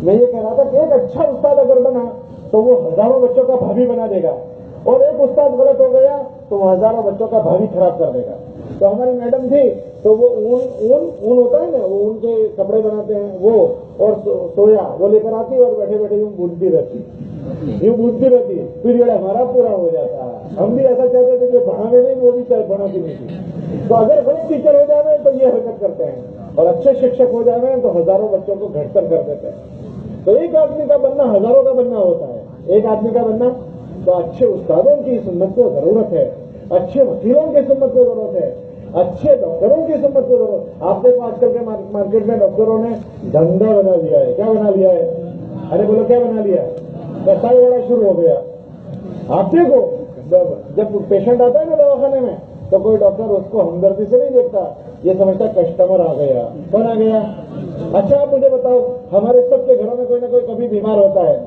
मैं ये कह रहा था कि एक अच्छा उस्ताद अगर बना तो वो हजारों बच्चों का भावी बना देगा, और एक उस्ताद गलत हो गया तो वो हजारों बच्चों का भावी खराब कर देगा। तो हमारी मैडम थी, तो वो ऊन होता है ना, वो ऊन के कपड़े बनाते हैं वो, और सोया वो लेकर आती और बैठे बैठे यूं बुनती रहती, पीरियड हमारा पूरा हो जाता। हम भी ऐसा चाहते थे कि बढ़ावे नहीं, वो भी बढ़ाती नहीं थी। तो अगर गलत टीचर हो जाए तो ये हरकत करते हैं, और अच्छे शिक्षक हो जाए तो हजारों बच्चों को घटकर कर देते हैं। तो एक आदमी का बनना हजारों का बनना होता है, एक आदमी का बनना। तो अच्छे उस्तादों की सुन्नत को जरूरत है, अच्छे वकीलों की सुन्नत को जरूरत है, अच्छे डॉक्टरों की सुन्नत को जरूरत। आप देखो आजकल के मार्केट में डॉक्टरों ने धंधा बना लिया है। क्या बना लिया है? अरे बोलो क्या बना लिया? कसाई वाला शुरू हो गया। आप देखो, जब पेशेंट आता है ना दवाखाने में, तो कोई डॉक्टर उसको हमदर्दी से नहीं देखता, ये समझता कस्टमर आ गया। कौन आ गया? अच्छा आप मुझे बताओ, हमारे सबके घरों में कोई ना कोई कभी बीमार होता है,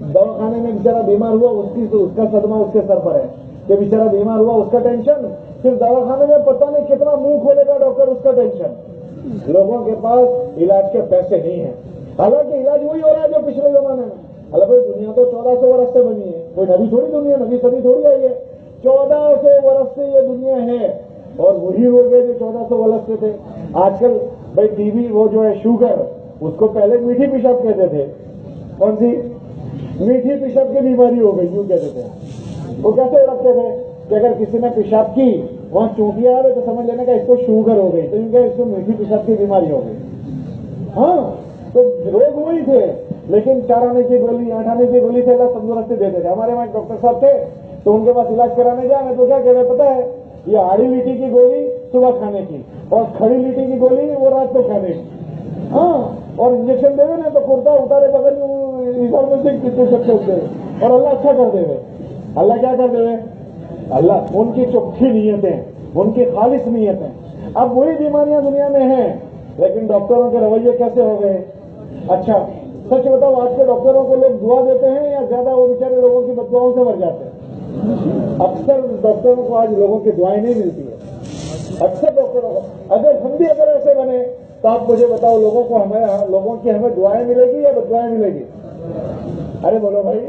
दवाखाने में बेचारा बीमार हुआ, उसका सदमा उसके सर पर है कि बेचारा बीमार हुआ, उसका टेंशन, फिर दवाखाने में पता नहीं कितना मुंह खोलेगा डॉक्टर, उसका टेंशन। लोगों के पास इलाज के पैसे नहीं है, हालांकि इलाज वही हो रहा है जो पिछले जमाने में। अरे भाई दुनिया तो 1400 वर्ष से बनी है, कोई नवी थोड़ी दुनिया, नवी सदी थोड़ी आई है। 1400 वर्ष से ये दुनिया है और वही हो गए जो 1400 वर्ष से थे। आजकल भाई टीबी, वो जो है शुगर, उसको पहले मीठी पेशाब कहते थे। कौन सी? मीठी पेशाब की बीमारी हो गई, यूं कहते थे। वो कैसे रखते थे कि अगर किसी ने पेशाब की, वहां चूंटियां आवे तो समझ लेने का इसको शुगर हो गई, तो यूं कहे इसको मीठी पेशाब की बीमारी हो गई। हाँ, तो रोग वही थे, लेकिन 4 आने की गोली, 8 आने की गोली से अल्लाह तंदुरुस्ती देते थे। हमारे वहां डॉक्टर साहब थे, तो उनके पास इलाज कराने जाए तो क्या कह रहे पता है, ये आड़ी लीटी की गोली सुबह खाने की और खड़ी लीटी की गोली वो रात को खाने की। हाँ, और इंजेक्शन देवे ना तो कुर्ता उतारे बगल इधर में से और अल्लाह अच्छा कर देवे। अल्लाह क्या कर देवे? अल्लाह उनकी चोखी नीयतें, उनकी खालिश नीयतें। अब वही बीमारियां दुनिया में हैं, लेकिन डॉक्टरों के रवैये कैसे हो गए? अच्छा सच बताओ, आज के डॉक्टरों को लोग दुआ देते हैं या ज्यादा वो बेचारे लोगों की बददुआओं से मर जाते हैं? अक्सर डॉक्टरों को आज लोगों की दुआएं नहीं मिलती है, अक्सर डॉक्टरों को। अगर हम भी अगर ऐसे बने तो आप मुझे बताओ, लोगों की हमें दुआएं मिलेगी या बददुआएं मिलेगी? अरे बोलो भाई।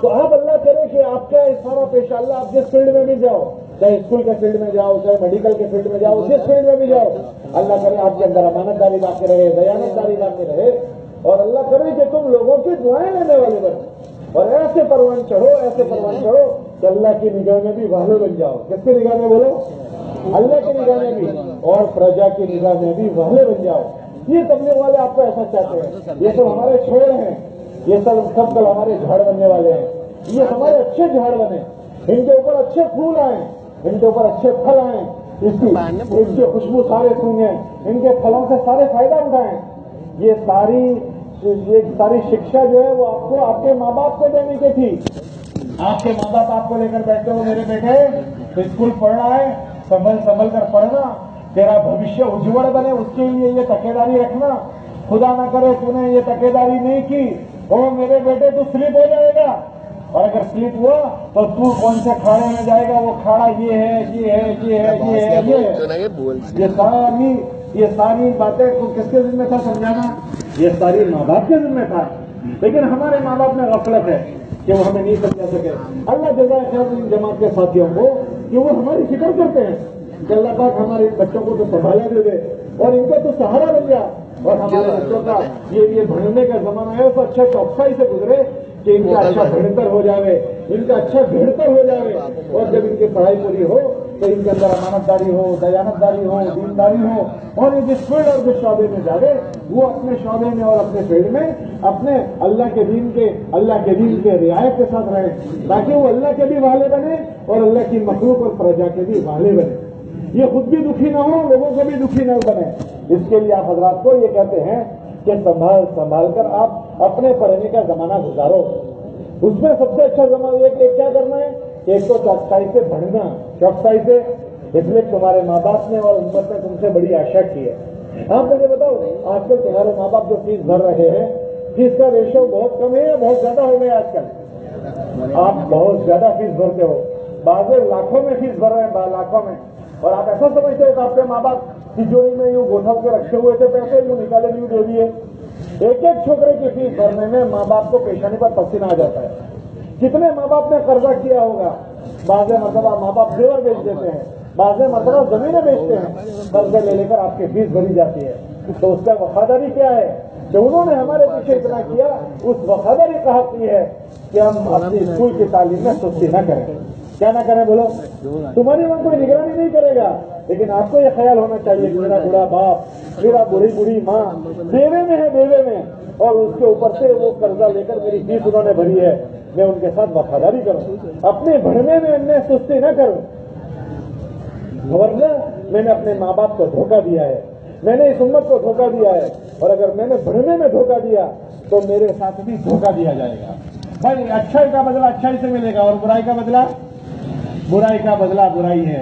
तो आप अल्लाह करे कि आपका सारा पेशा, अल्लाह आप जिस फील्ड में भी जाओ, चाहे स्कूल के फील्ड में जाओ, चाहे मेडिकल के फील्ड में जाओ, जिस फील्ड में भी जाओ, अल्लाह करे आपके अंदर अमानतदारी बाकी रहे, दयानतदारी बाकी रहे, और अल्लाह करे कि तुम लोगों की दुआएं लेने वाले बनो और ऐसे परवान चढ़ो, ऐसे परवान चढ़ो कि अल्लाह की निगाह में भी वाले बन जाओ। किसकी निगाह में? बोलो, अल्लाह की निगाह में भी और प्रजा की निगाह में भी वाले बन जाओ। ये तबलीग वाले आपको ऐसा चाहते हैं। ये सब हमारे छोर हैं, ये सब कल हमारे झाड़ बनने वाले हैं। ये हमारे अच्छे झाड़ बने, इनके ऊपर अच्छे फूल आए, इनके ऊपर अच्छे फल आए, इनकी खुशबू सारे सूंघे, इनके फलों से सारे फायदा उठाएं। ये सारी शिक्षा जो है वो आपको आपके माँ बाप को देने की थी। आपके माँ बाप आपको लेकर बैठे हो, मेरे बेटे तो स्कूल पढ़ना है, संभल कर पढ़ना, तेरा भविष्य उज्जवल बने, उसके लिए ये तकेदारी रखना। खुदा ना करे तूने ये तकेदारी नहीं की, ओ मेरे बेटे तू स्लिप हो जाएगा, और अगर स्लिप हुआ तो तू कौन से खाड़े में जाएगा? वो खाड़ा ये है, ये है, ये है, ये है, ये है। ये सारी बातें को किसके जिम्मे था समझाना? ये सारी माँ बाप के जिम्मे था। लेकिन हमारे माँ बाप में गफलत है कि वो हमें नहीं समझा सके। अल्लाह जज़ाए खैर इन जमात के साथियों को कि वो हमारी फिक्र करते हैं कि अल्लाह पाक हमारे बच्चों को तो संभाला दे दे और इनका तो सहारा बन गया, और हमारे बच्चों का ये भरने का जमाना है तो अच्छा चौकसाई से गुजरे कि इनका अच्छा बेहतर हो जाए, इनका अच्छा बेहतर हो जाए, और जब इनकी पढ़ाई पूरी हो तो इनके अंदर अमानतदारी हो, दयानतदारी हो, दीनदारी हो, और ये जिस फील्ड और जिस शौबे में जावे वो अपने शौबे में और अपने फील्ड में अपने अल्लाह के दीन के रियायत के साथ रहे, ताकि वो अल्लाह के भी वाले बने और अल्लाह की मखलूक और प्रजा के भी वाले बने। ये खुद भी दुखी ना हो, लोगों को भी दुखी न बने। इसके लिए आप हजरात को ये कहते हैं कि संभाल कर आप अपने पढ़ने का जमाना गुजारो। उसमें सबसे अच्छा जमाना एक क्या करना है? एक तो चौकसाई से पढ़ना, चौकसाई से, इसलिए तुम्हारे माँ बाप ने और उम्मत ने तुमसे बड़ी आशा की है। आप मुझे बताओ, आजकल तुम्हारे माँ बाप जो फीस भर रहे हैं, फीस का रेशो बहुत कम है या बहुत ज्यादा हो गया? आजकल आप बहुत ज्यादा फीस भरते हो, बाज़ लाखों में फीस भर रहे हैं, लाखों में, और आप ऐसा समझते हो कि आपके माँ बाप तिजोरी में यूं गोथम के रखे हुए थे पैसे, यूं निकाले यूं दे दिए। एक एक छोकरे की फीस भरने में माँ बाप को पेशानी पर पसीना आ जाता है। कितने माँ बाप ने कर्जा किया होगा? बाज़े मरतबा माँ बाप जेवर बेच देते हैं, बाज़े मरतबा जमीनें बेचते हैं, कर्जा ले लेकर आपकी फीस भरी जाती है। तो उसका वफादारी क्या है कि उन्होंने हमारे पीछे इतना किया? उस वफादारी का हक ये है कि हम अपनी स्कूल की तालीम में सुस्ती न करें। क्या ना करें? बोलो, तुम्हारी वहां कोई निगरानी नहीं करेगा, लेकिन आपको यह ख्याल होना चाहिए कि मेरा बूढ़ा बाप, मेरा बूढ़ी माँ देवे में, और उसके ऊपर से वो कर्जा लेकर मेरी फीस उन्होंने भरी है, मैं उनके साथ वफादारी करूं, अपने बढ़ने में इनमें सुस्ती न करूं। वरना मैंने अपने माँ बाप को धोखा दिया है, मैंने इस उम्मत को धोखा दिया है, और अगर मैंने बढ़ने में धोखा दिया तो मेरे साथ भी धोखा दिया जाएगा। भाई अच्छाई का बदला अच्छाई से मिलेगा और बुराई का बदला बुराई का बदला बुराई है।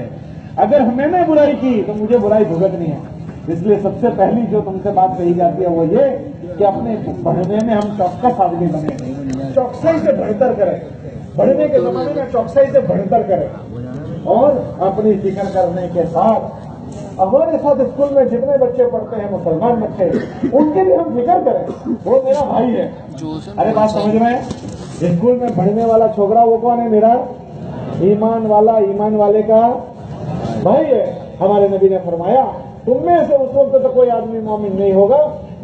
अगर मैंने बुराई की तो मुझे बुराई भुगतनी है। इसलिए सबसे पहली जो तुमसे बात कही जाती है वो ये कि अपने पढ़ने में हम चौकस आदमी बने, चौकसाई से बढ़तर करें, बढ़ने के जमाने में चौकसाई से बढ़तर करें और अपनी फिक्र करने के साथ हमारे साथ स्कूल में जितने बच्चे पढ़ते हैं मुसलमान बच्चे, उनके लिए हम फिक्र करें, वो मेरा भाई है। अरे बात समझ रहे हैं? स्कूल में पढ़ने वाला छोकरा वो कौन है? मेरा ईमान वाला, ईमान वाले का भाई है। हमारे नबी ने फरमाया तुम में से उस वक्त तो कोई आदमी मोमिन नहीं होगा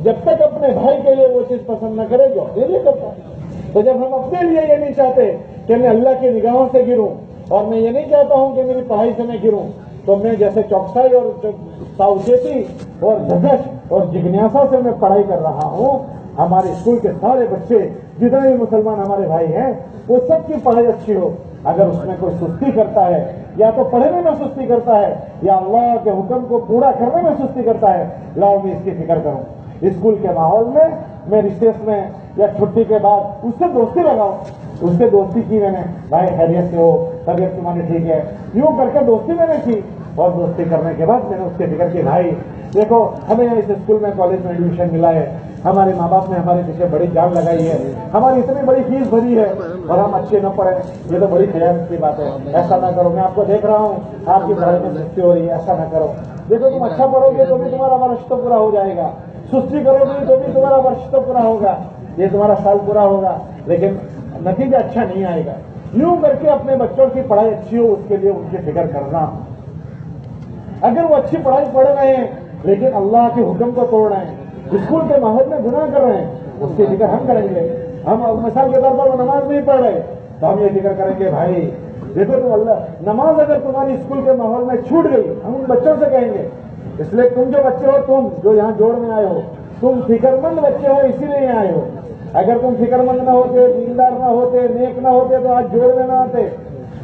जब तक अपने भाई के लिए वो चीज पसंद न करे जो अपने लिए करता है। तो जब हम अपने लिए ये नहीं चाहते कि मैं अल्लाह की निगाहों से गिरूं और मैं ये नहीं चाहता हूं कि मेरी पढ़ाई से मैं गिरूं, तो मैं जैसे चौकसाई और सावचेती और झगड़ और जिज्ञासा से मैं पढ़ाई कर रहा हूं, हमारे स्कूल के सारे बच्चे जितने भी मुसलमान हमारे भाई हैं वो सबकी पढ़ाई अच्छी हो। अगर उसमें कोई सुस्ती करता है, या तो पढ़ने में सुस्ती करता है या अल्लाह के हुक्म को पूरा करने में सुस्ती करता है, लाओ मैं इसकी फिक्र करूं। स्कूल के माहौल में मैं रिसेस में या छुट्टी के बाद उससे दोस्ती लगाऊं, उससे दोस्ती की मैंने, भाई खैरियत से हो, तबियत तुम्हारी ठीक है, यूं करके दोस्ती मैंने की। और दोस्ती करने के बाद मैंने उसके फिक्र की, भाई देखो हमें इस स्कूल में कॉलेज में एडमिशन मिला है, हमारे माँ बाप ने हमारे पीछे बड़ी जान लगाई है, हमारी इतनी बड़ी फीस भरी है और हम अच्छे न पढ़े, ये तो बड़ी खयाल की बात है। ऐसा ना करो, मैं आपको देख रहा हूँ आपकी पढ़ाई में सुस्ती हो रही है, ऐसा ना करो। देखो तुम अच्छा पढ़ोगे तो भी तुम्हारा वर्ष तो पूरा हो जाएगा, सुस्ती करोगे तो भी तुम्हारा वर्ष तो पूरा होगा, ये तुम्हारा साल पूरा होगा, लेकिन नतीजा अच्छा नहीं आएगा। यूं करके अपने बच्चों की पढ़ाई अच्छी हो उसके लिए उनकी फिक्र करना। अगर वो अच्छी पढ़ाई पढ़ रहे हैं लेकिन अल्लाह के हुक्म को तोड़ रहे हैं, स्कूल के माहौल में गुनाह कर रहे हैं, उसकी फिक्र हम करेंगे। हम मिसाल के तौर पर वो नमाज नहीं पढ़ रहे तो हम ये फिक्र करेंगे, भाई देखो तुम अल्लाह नमाज अगर तुम्हारी स्कूल के माहौल में छूट गई, हम उन बच्चों से कहेंगे, इसलिए तुम जो बच्चे हो, तुम जो यहाँ जोड़ में आए हो, तुम फिक्रमंद बच्चे हो इसीलिए यहाँ आए हो। अगर तुम फिक्रमंद ना होते, दीनदार ना होते, नेक ना होते तो आज जोड़ में ना आते।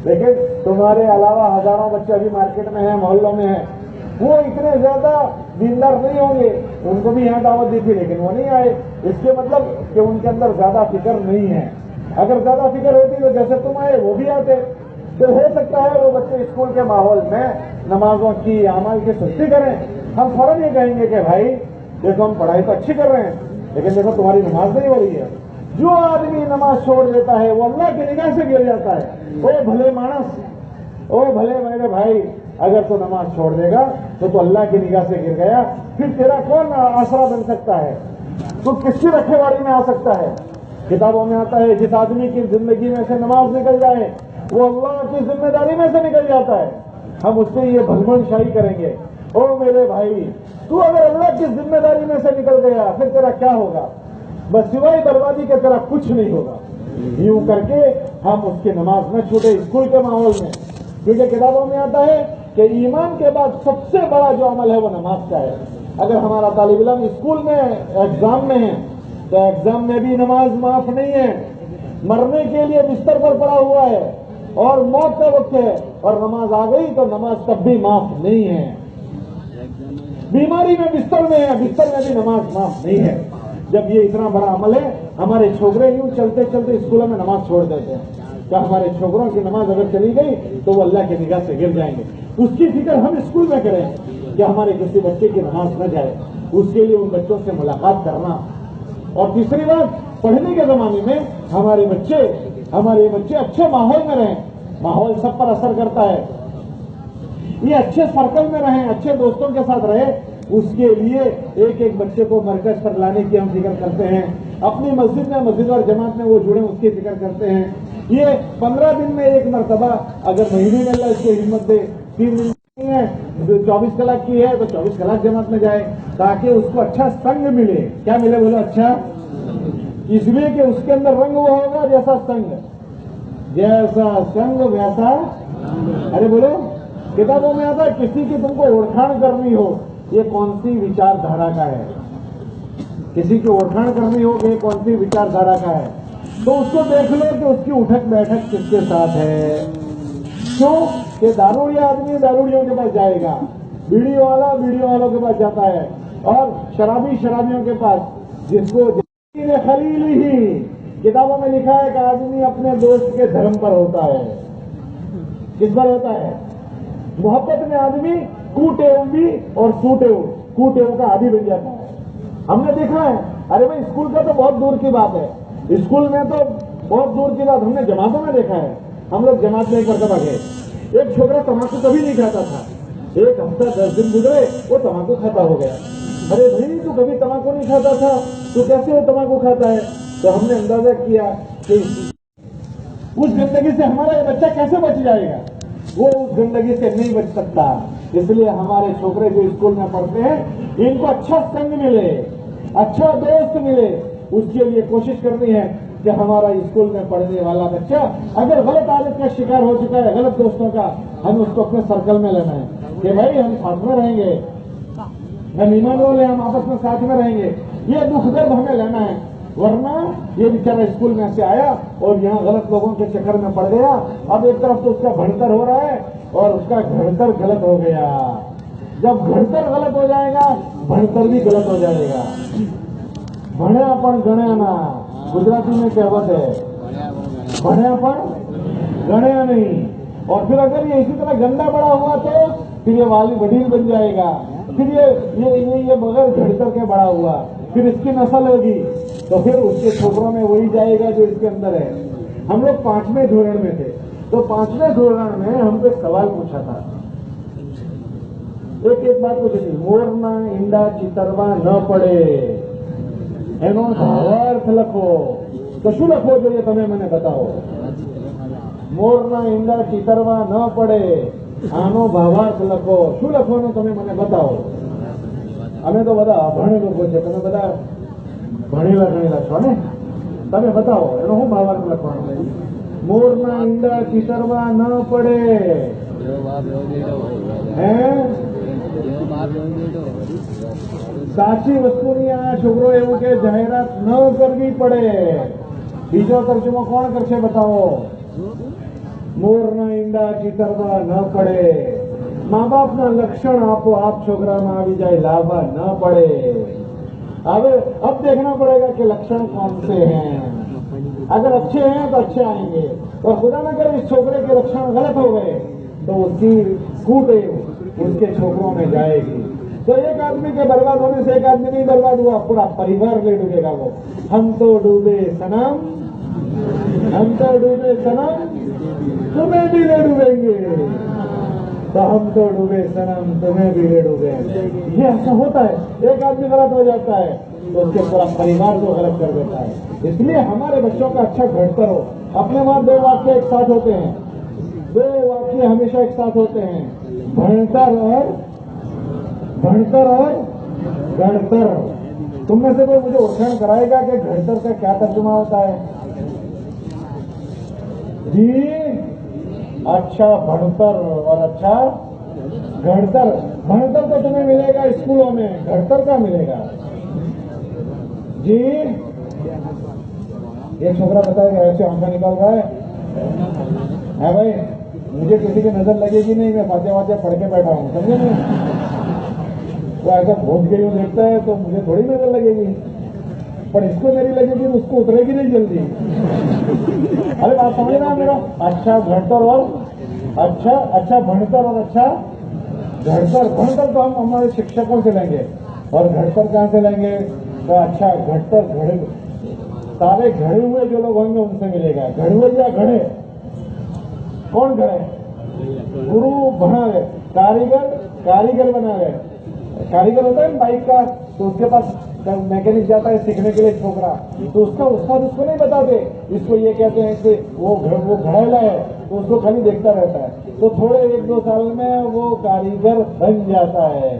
लेकिन तुम्हारे अलावा हजारों बच्चे अभी मार्केट में हैं, मोहल्लों में हैं, वो इतने ज्यादा दीनदार नहीं होंगे, उनको भी यहाँ दावत दी थी लेकिन वो नहीं आए। इसके मतलब कि उनके अंदर ज्यादा फिक्र नहीं है। अगर ज्यादा फिक्र होती तो जैसे तुम आए वो भी आते। तो हो सकता है वो बच्चे स्कूल के माहौल में नमाजों की, अमल की सुस्ती करें, हम फौरन ये कहेंगे कि भाई देखो हम पढ़ाई तो अच्छी कर रहे हैं लेकिन देखो तुम्हारी नमाज नहीं हो रही है। जो आदमी नमाज छोड़ देता है वो अल्लाह की निगाह से गिर जाता है। ओ भले मानस, ओ भले मेरे भाई, अगर तो नमाज छोड़ देगा तो अल्लाह की निगाह से गिर गया, फिर तेरा कौन आसरा बन सकता है? तो किसकी रखेवाली में आ सकता है? किताबों में आता है जिस आदमी की जिंदगी में से नमाज निकल जाए वो अल्लाह की जिम्मेदारी में से निकल जाता है। हम उससे ये भलमनशाही करेंगे, ओ मेरे भाई तू अगर अल्लाह की जिम्मेदारी में से निकल गया फिर तेरा क्या होगा? बस सिवाय बर्बादी के तेरा कुछ नहीं होगा। यूं करके हम उसकी नमाज में छूटे स्कूल के माहौल में, क्योंकि किताबों में आता है कि ईमान के बाद सबसे बड़ा जो अमल है वो नमाज का है। अगर हमारा तालिब इल्म स्कूल में एग्जाम में है तो एग्जाम में भी नमाज माफ नहीं है, मरने के लिए बिस्तर पर पड़ा हुआ है और मौत का वक्त है और नमाज आ गई तो नमाज तब भी माफ नहीं है। बीमारी में बिस्तर में है, बिस्तर में भी नमाज माफ नहीं है। जब ये इतना बड़ा अमल है, हमारे छोकरे यूं चलते चलते स्कूलों में नमाज छोड़ देते हैं। क्या हमारे छोकरों की नमाज अगर चली गई तो वो अल्लाह की निगाह से गिर जाएंगे? उसकी फिक्र हम स्कूल में करें कि हमारे किसी बच्चे की नमाज न जाए, उसके लिए उन बच्चों से मुलाकात करना। और तीसरी बात, पढ़ने के जमाने में हमारे बच्चे अच्छे माहौल में रहें। माहौल सब पर असर करता है। ये अच्छे सर्कल में रहें, अच्छे दोस्तों के साथ रहे, उसके लिए एक एक बच्चे को मरकज पर लाने की हम फिक्र करते हैं। अपनी मस्जिद और जमात में वो जुड़े उसकी फिक्र करते हैं। ये 15 दिन में एक मरतबा, अगर महीने में अल्लाह इसको हिम्मत दे, 3 दिन है 24 कलाक की है तो 24 कलाक जमात में जाए, ताकि उसको अच्छा संग मिले। क्या मिले बोलो? अच्छा, इसलिए कि उसके अंदर रंग वो होगा जैसा संग वैसा। अरे बोलो, किताबों में आता है किसी की तुमको ओळखाण करनी हो ये कौन सी विचारधारा का है, किसी की ओळखाण करनी हो ये कौन सी विचारधारा का है, तो उसको देख लो कि उसकी उठक बैठक किसके साथ है। क्यों कि दारूड़िया आदमी दारूड़ियों के पास जाएगा, बीड़ी वाला बीड़ी वालों के पास जाता है, और शराबी शराबियों के पास। जिसको खलील ही किताबों में लिखा है कि आदमी अपने दोस्त के धर्म पर होता है। किस पर होता है? मोहब्बत में आदमी कुटेव भी और कुटेव का आदि बन जाता है। हमने देखा है, अरे भाई स्कूल का तो बहुत दूर की बात है, स्कूल में तो बहुत दूर की बात, हमने जमातों में देखा है। हम लोग जमात में एक मरतबा गए, एक छोकरा तम्बाकू कभी नहीं खाता था, एक हफ्ता 10 दिन गुजरे वो तम्बाकू खाता हो गया। अरे भाई तू कभी तम्बाकू नहीं खाता था, तू कैसे वो तम्बाकू खाता है? तो हमने अंदाजा किया कि उस गंदगी से हमारा ये बच्चा कैसे बच जाएगा, वो उस गंदगी से नहीं बच सकता। इसलिए हमारे छोकरे जो स्कूल में पढ़ते हैं, इनको अच्छा संग मिले, अच्छा दोस्त मिले, उसके लिए कोशिश करनी है कि हमारा स्कूल में पढ़ने वाला बच्चा अगर गलत आदत का शिकार हो चुका है, गलत दोस्तों का, हम उसको अपने सर्कल में लेना है कि भाई हम साथ में रहेंगे, हम ईमान वाले, हम आपस में साथ में रहेंगे। ये दुख दर्द हमें लेना है, वरना ये बेचारा स्कूल में से आया और यहाँ गलत लोगों के चक्कर में पड़ गया। अब एक तरफ तो उसका भणतर हो रहा है और उसका घड़तर गलत हो गया। जब घड़तर गलत हो जाएगा, भणतर भी गलत हो जाएगा। भण्या पण गण्या ना, गुजराती में कहावत है, भण्या पण गण्या नहीं। और फिर अगर ये इसी तरह गंदा बड़ा हुआ तो फिर ये वाली वडील बन जाएगा, फिर ये बगैर घड़तर के बड़ा हुआ, फिर इसकी नस्ल होगी तो फिर उसके छोकरों में वही जाएगा जो इसके अंदर है। हम लोग 5वें धोरण में थे, तो 5वें धोरण में हमको एक सवाल पूछा था, एक बात पूछी थी, मोरना ईंडा चितरवा न पड़े એનો ભાવાર્થ લખો। તો શું લખવો જોઈએ તમે મને બતાવો? મોરના ઈંડા ચીતરવા ન પડે, આનો ભાવાર્થ લખો। શું લખવાનું તમે મને બતાવો? અમે તો બધા અભણ લોકો છે, તમે બધા ભણેલા ગણેલા છો ને, તમે બતાવો એનો શું ભાવાર્થ લખવાનો? મોરના ઈંડા ચીતરવા ન પડે, હે સાચી વસ્તુની આ છોકરો એવું કે જાહેરાત ન કરવી પડે। બીજો તર્જમો કોણ કરશે બતાવો? મોરના ઈંડા ચીતરવા ન પડે। મા બાપના લક્ષણ આપો આપ છોકરામાં આવી જાય, લાવવા ન પડે। अब देखना पड़ेगा कि लक्षण कौन से हैं। अगर अच्छे हैं तो अच्छे आएंगे, और खुदा न करे इस छोकरे के लक्षण गलत हो गए तो उसकी कूटे उसके छोकरों में जाएगी। तो एक आदमी के बर्बाद होने से एक आदमी नहीं बर्बाद हुआ, पूरा परिवार ले डूबेगा। वो हम तो डूबे सनम, हम तो डूबे सनम, तुम्हें भी ले डूबेंगे, तो हम तो डूबे सनम, तुम्हें भी ले डूबेंगे। ये ऐसा होता है, एक आदमी गलत हो जाता है तो उसके पूरा परिवार को गलत कर देता है। इसलिए हमारे बच्चों का अच्छा घड़तर हो। अपने वहां 2 वाक्य एक साथ होते हैं, 2 वाक्य हमेशा एक साथ होते हैं, भणतर और गणतर। तुम में से कोई मुझे उठान कराएगा कि घड़तर का क्या तर्जुमा होता है? जी, अच्छा भणतर और अच्छा घड़तर। भणतर तो तुम्हें मिलेगा स्कूलों में, घड़तर का मिलेगा जी। एक छोकरा बताएगा ऐसे आंखा निकाल रहा है भाई, मुझे किसी की नजर लगेगी नहीं, मैं फाते वाते पढ़ के बैठा हूं, समझे नहीं? वो ऐसा भोज गई हूं देखता है तो मुझे थोड़ी नजर लगेगी, पर इसको मेरी लगेगी तो उसको उतरेगी नहीं जल्दी। अरे बात समझ रहे मेरा? अच्छा घड़तर और अच्छा भणतर और अच्छा घड़तर। भणतर तो हम हमारे शिक्षकों से लेंगे, और घड़तर कहां से लेंगे? तो अच्छा घड़तर घड़े, सारे घड़े हुए जो लोग होंगे उनसे मिलेगा। घड़े हुए या घड़े, कौन घड़े? गुरु बनावे, कारीगर बनावे। कारीगर होता है बाइक का, तो उसके पास मैकेनिक जाता है सीखने के लिए छोकरा, तो उसका उस्ताद उसको नहीं बताते, इसको ये कहते हैं कि वो घड़ेला है, तो उसको खाली देखता रहता है। तो थोड़े 1-2 साल में वो कारीगर बन जाता है।